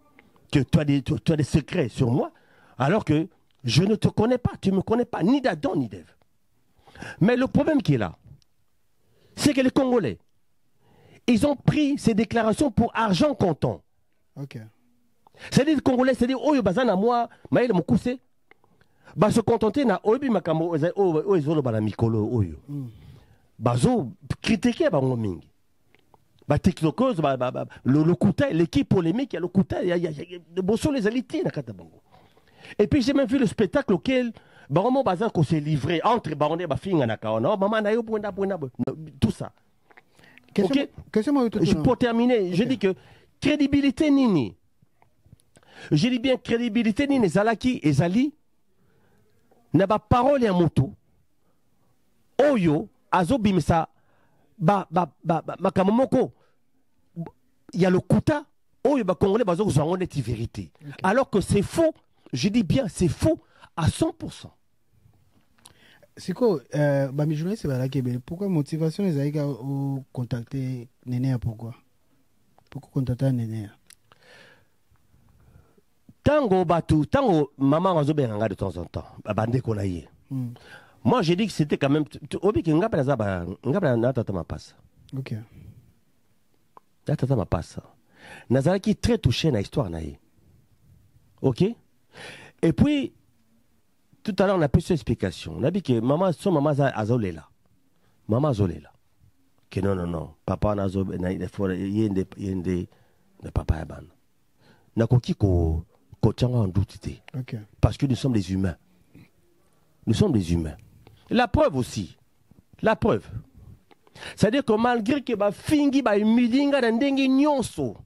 que tu as des secrets sur moi, alors que je ne te connais pas, tu ne me connais pas, ni d'Adam, ni d'Ève. Mais le problème qui est là, c'est que les Congolais, ils ont pris ces déclarations pour argent comptant. Ok. C'est-à-dire les Congolais, c'est-à-dire, oh, bazana moi, maïle mon coussé, bah se contenter na obi makamo o ezolo bana mikolo oyo. Bazo critiquer ba ngomingi. Ba TikTokers le couteau, l'équipe polémique, il y a le couteau, il y a de bosso les alités na katabango. Et puis j'ai même vu le spectacle auquel Baromo Bazar qu'on s'est livré entre Baroné Bafinga na kaona, maman na yo buena tout ça. OK. Pour terminer, je dis que crédibilité nini. Je dis bien crédibilité nini Zalaki et Zali n'a pas parole à moto. Oyo azobimisa makamomoko. Il y a le kuta oyo ba congolais bazo zangone ti vérité. Alors que c'est faux, je dis bien c'est faux à 100%. C'est quoi mes journalistes pourquoi motivation les aïga au contacter Nénéa pourquoi contacter Nénéa? Tango maman de temps en temps, moi j'ai dit que c'était quand même ok. Nazaraki très touché na histoire naïe. OK? Et puis tout à l'heure on a pu cette explication. On a dit que maman azolela. Maman azolela. Que non, papa il faut yende papa yaban. Nakoki ko en doute. Okay. Parce que nous sommes des humains. Nous sommes des humains. La preuve aussi. La preuve. C'est-à-dire que malgré que fingi midinga ndengi nyonso,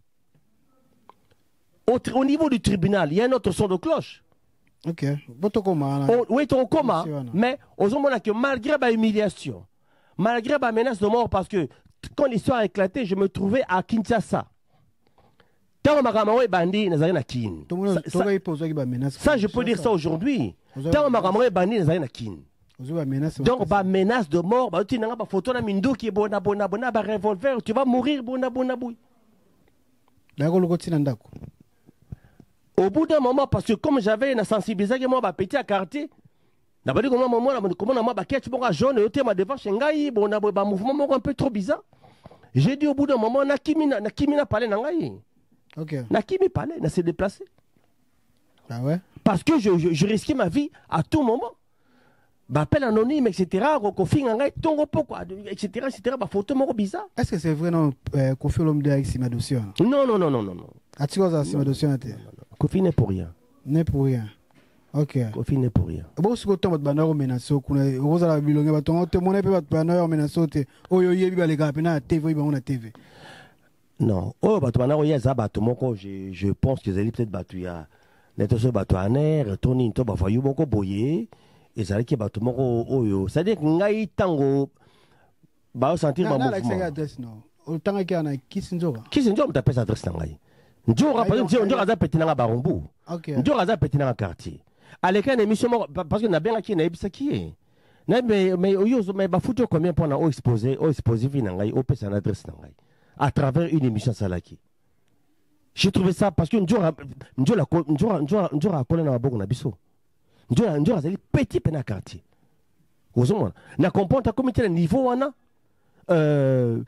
au niveau du tribunal, il y a un autre son de cloche. Ok. Oui, ton coma. Mais aux hommes que malgré ma humiliation, malgré ma menace de mort, parce que quand l'histoire a éclaté, je me trouvais à Kinshasa. Ça, je peux dire ça aujourd'hui. Donc, menace de mort, revolver, tu vas mourir. Au bout d'un moment, parce que comme j'avais une sensibilisation, moi, petit à quartier, un peu trop bizarre. J'ai dit au bout d'un moment, Nakimina parlé nangai. Okay. Nakimi parlait, n'a s'est déplacé. Ah ouais? Parce que je risquais ma vie à tout moment. appel anonyme, etc. Kofi Ngangai, Tongo Poko, etc. Photo moro bizarre. Est-ce que c'est vrai non Kofi Olomide avec Simadossio? Non. As-tu Simadossio? Kofi n'est pour rien. N'est pour rien. Ok. Kofi n'est pour rien. Bon, si vous avez un menace, vous avez un bilongue, vous avez un menace, vous avez un TV, vous avez TV. Non. Oh, je pense que les peut-être battu ya. Neto bateau en air, Tony to ba fayu boko boyer et ça qui bateau moko oyo. Ça dit ngai tango ba sentir ma mouvement. O tango ki ana kisinjoka. Kisinjoka m'tapesa adresse ngai. Njora par exemple, njora za petina nga barombu. Njora za petina nga quartier. Aleka na émission parce que na benga ki na ebisa ki e. Na mais oyo mais ba futo combien pour na o exposer vina ngai o pesa na adresse ngai à travers une émission salaki. J'ai trouvé ça parce que Njora a collé dans la bogue na biso. Njora c'est petit pena quartier. Vous comprenez? Na comprendre ta comité niveau wana je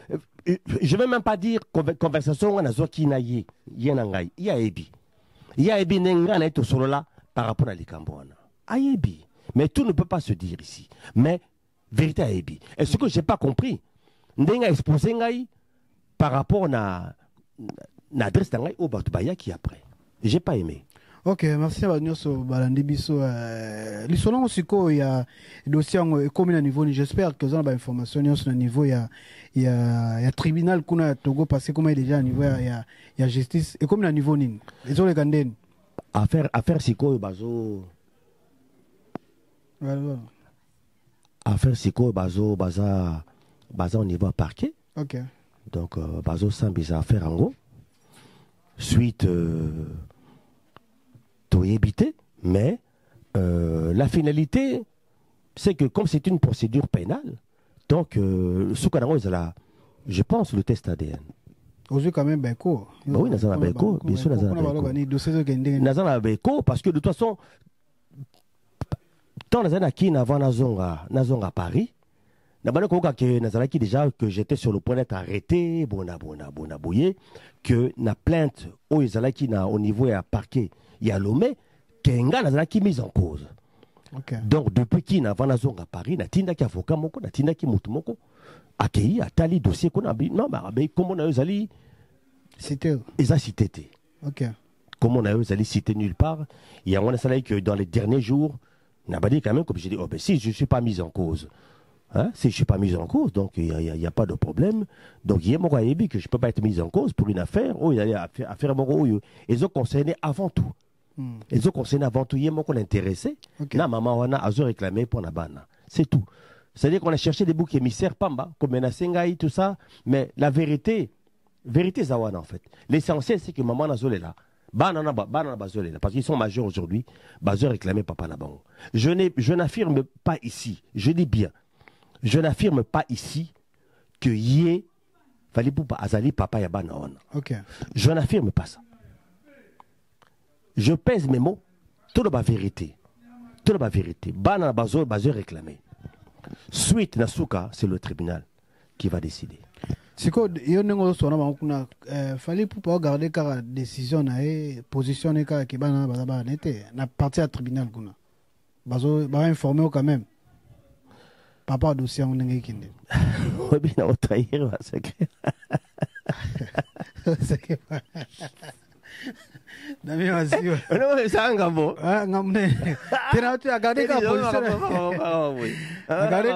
vais même pas dire conversation na zoki na ye ngai. Il y a ebi nenga na eto solo là par rapport à likambo wana. Ayebi. Mais tout ne peut pas se dire ici. Mais vérité ayebi. Et ce que j'ai pas compris, ndenga exposé ngai par rapport na l'adresse d'Angaï au Batubaya qui après. J'ai pas aimé. Ok, merci à vous. Balandi Bisso. L'issolon aussi, il y a dossier comme à niveau. J'espère que vous avez information sur le niveau. Il y a tribunal qu'on a Togo passé comme déjà à niveau. Il y a justice. Et comme à niveau nin. Les autres gandens. Affaire Siko Bazo. Affaire Siko Bazo au niveau parquet. Ok. Donc Bazo sans bizarre affaire en gros. Suite éviter, mais la finalité, c'est que comme c'est une procédure pénale, donc ce qu'on a, je pense, le test ADN. Aujourd'hui, quand même, Beko. Oui, bien sûr, Beko, parce que de toute façon, tant que avant à Paris, déjà que j'étais sur le point d'être arrêté, que la plainte au niveau à parquet, il y a l'homme qui mise en cause. Okay. Donc depuis qu'il n'a pas à Paris, na tinda ki avocat moko, na tinda ki mutu moko, accueilli à tali dossier qu'on a non mais comment on a eu cité. Ils a cité. OK. Comment on a eu cité nulle part. Il y a un salarié que dans les derniers jours, n'a pas dit quand même comme j'ai dit oh ben si je suis pas mis en cause. Hein? Si je ne suis pas mis en cause, donc il n'y a pas de problème. Donc il y a mon que je ne peux pas être mis en cause pour une affaire où il y a affaire mon ils ont concerné avant tout. Ils ont concerné avant tout. Il y a mon intéressé. Na maman wana a réclamé pour la bana. C'est tout. C'est-à-dire qu'on a cherché des boucs émissaires pamba, comme Menasengai, tout ça. Mais la vérité zawana en fait. L'essentiel c'est que maman n'a pas là. Parce qu'ils sont majeurs aujourd'hui. Bazeur réclamé papa na bango. Je n'affirme pas ici. Je dis bien. Je n'affirme pas ici que Yé fallait pour Azali papa Yabana. Ok. Je n'affirme pas ça. Je pèse mes mots. Tout la vérité. Tout la vérité. Bana bazo réclamé. Suite Nasuka, c'est le tribunal qui va décider. C'est quoi fallait pour pas garder la décision position qui bana n'était na partie à tribunal kuna. Bazo ba informer quand même. Papa dossier on n'est qu'une. Oui, bien on trahir c'est que. Dami aussi. Non, c'est un gambo. Ah, ngamne. Tena tu a gardé la position. A gardé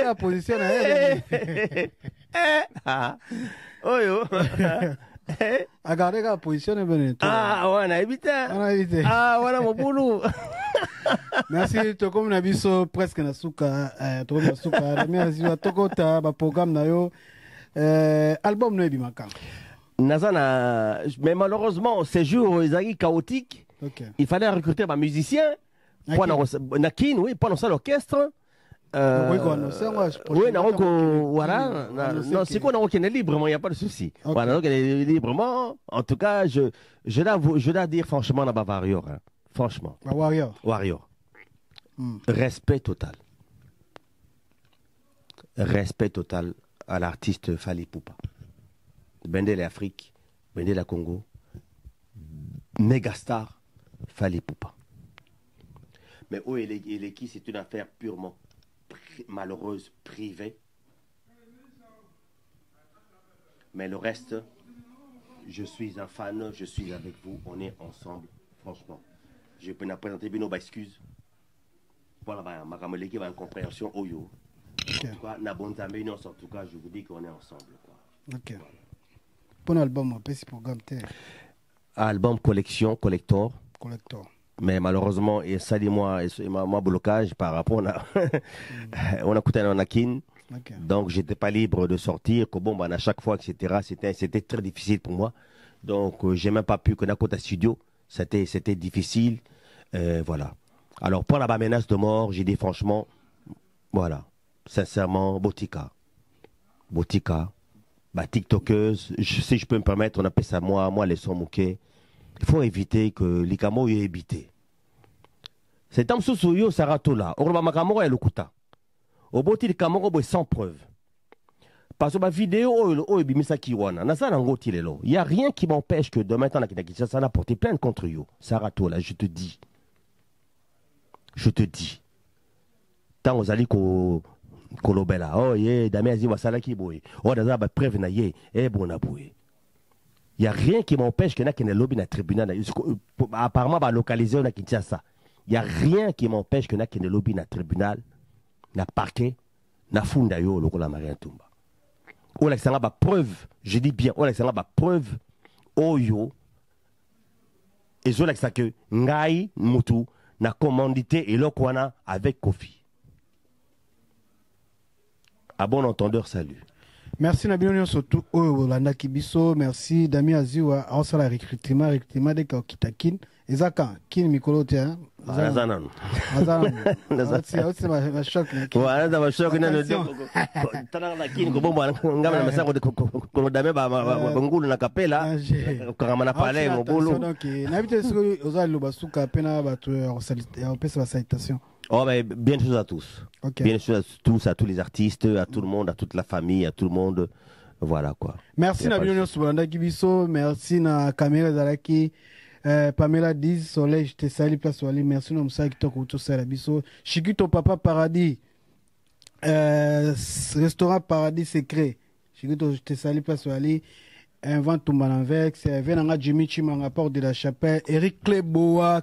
la position Oh yo. A gardé la position Ah, on a évité. Ah, voilà mon boulot. Merci to comme na biso presque na suka to na suka merci à tokota ba programme na yo album no ebimaka nazana mais malheureusement ces jours ils sont chaotiques. Il fallait recruter un musicien pour Nakin oui pendant ça l'orchestre oui voilà non c'est quoi on est librement il y a pas de souci voilà donc librement en tout cas je dois dire franchement la Bavaria franchement Warrior respect total à l'artiste Fally Ipupa Bendel Afrique Bendel Congo mégastar Fally Ipupa Mais où il est qui, c'est une affaire purement malheureuse, privée. Mais le reste, je suis un fan, je suis avec vous, on est ensemble, franchement. Je peux nous présenter nos excuses. Voilà, ma caméra qui va en compréhension, Oyo. En tout cas, en tout cas, je vous dis qu'on est ensemble. Quoi. Ok. Pour l'album, on peut se programmer. Album collection, collector. Collector. Mais malheureusement, et ça dit moi blocage par rapport à on a coûté un Akin. Okay. Donc j'étais pas libre de sortir, que bon ben, à chaque fois, etc. C'était très difficile pour moi. Donc j'ai même pas pu que à studio. C'était difficile. Voilà. Alors pour la menace de mort, j'ai dit franchement, voilà, sincèrement, Botika, bah, TikTokeuse, si je peux me permettre, on appelle ça moi les sons moqués. Il faut éviter que l'Ikamo y ait évité. C'est un sous-souyo Saratola. Orba Makamoro et Lokuta. Au bout de Kamoro, sans preuve. Parce que ma vidéo, il n'y a rien qui m'empêche que demain, ça n'a porté plainte contre yo. Saratola, je te dis. Je te dis. Tant aux alliés kolobela. Oh, yeah, damé azi wasala ki boy. Oh, daza ba preuve na ye. Eh, bon na boy. Il n'y a rien qui m'empêche que na lobby na tribunal. Apparemment, va localiser na Kinshasa. Il n'y a rien qui m'empêche que na lobby na tribunal, na parquet, na funda yo loko la Maria Tumba. O la sanga ba preuve, je dis bien, o la sanga ba preuve oyo. Et zo la que ngai mutu na commandité et lokwana avec Kofi. À bon entendeur, salut. Merci Nabino surtout Olanda Kibiso, merci Dami Aziwa, Aosala recrutement de Kitakin, Ezaka, Kin Mikolo Tia, Zanan. C'est ma choc. Voilà, ça va choquer. T'as la Kin, comme moi, on a un sac de Kolodame, Bangul, la capella, Karamana Palais, mon boulot. Donc, n'habitez pas aux Alubasuka, Pena, on peut sa citation. Oh, mais bien sûr à tous. Okay. Bien sûr à tous les artistes, à tout le monde, à toute la famille, à tout le monde. Voilà quoi. Merci Nabino Soulanda Kibiso, merci na Kamera Zaraki, Pamela Diz, Soleil, je te salue, place Wali, merci na Moussa Kito Kouto Sarabiso, Chikito Papa Paradis, Restaurant Paradis Secret, Chikito, je te salue, place Wali, Invente Tumbananvex, Venanga Jimmy Chimanga, Porte de la Chapelle, Eric Kleboa,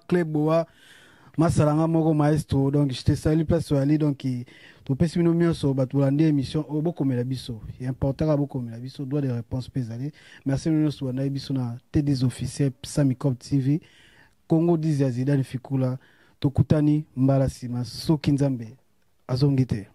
Masalanga Moko Maestro, donc je te salue place Ali, donc tu peux nous mieux sur Batulande émission au beaucoup mais la biso. Il est important à beaucoup mais la biso doit des réponses pesales. Merci nous sur na biso na TD officiel Samicop TV Congo Dizia Zidane Fikula Tokutani Mbalasima Sokinzambe Azongite.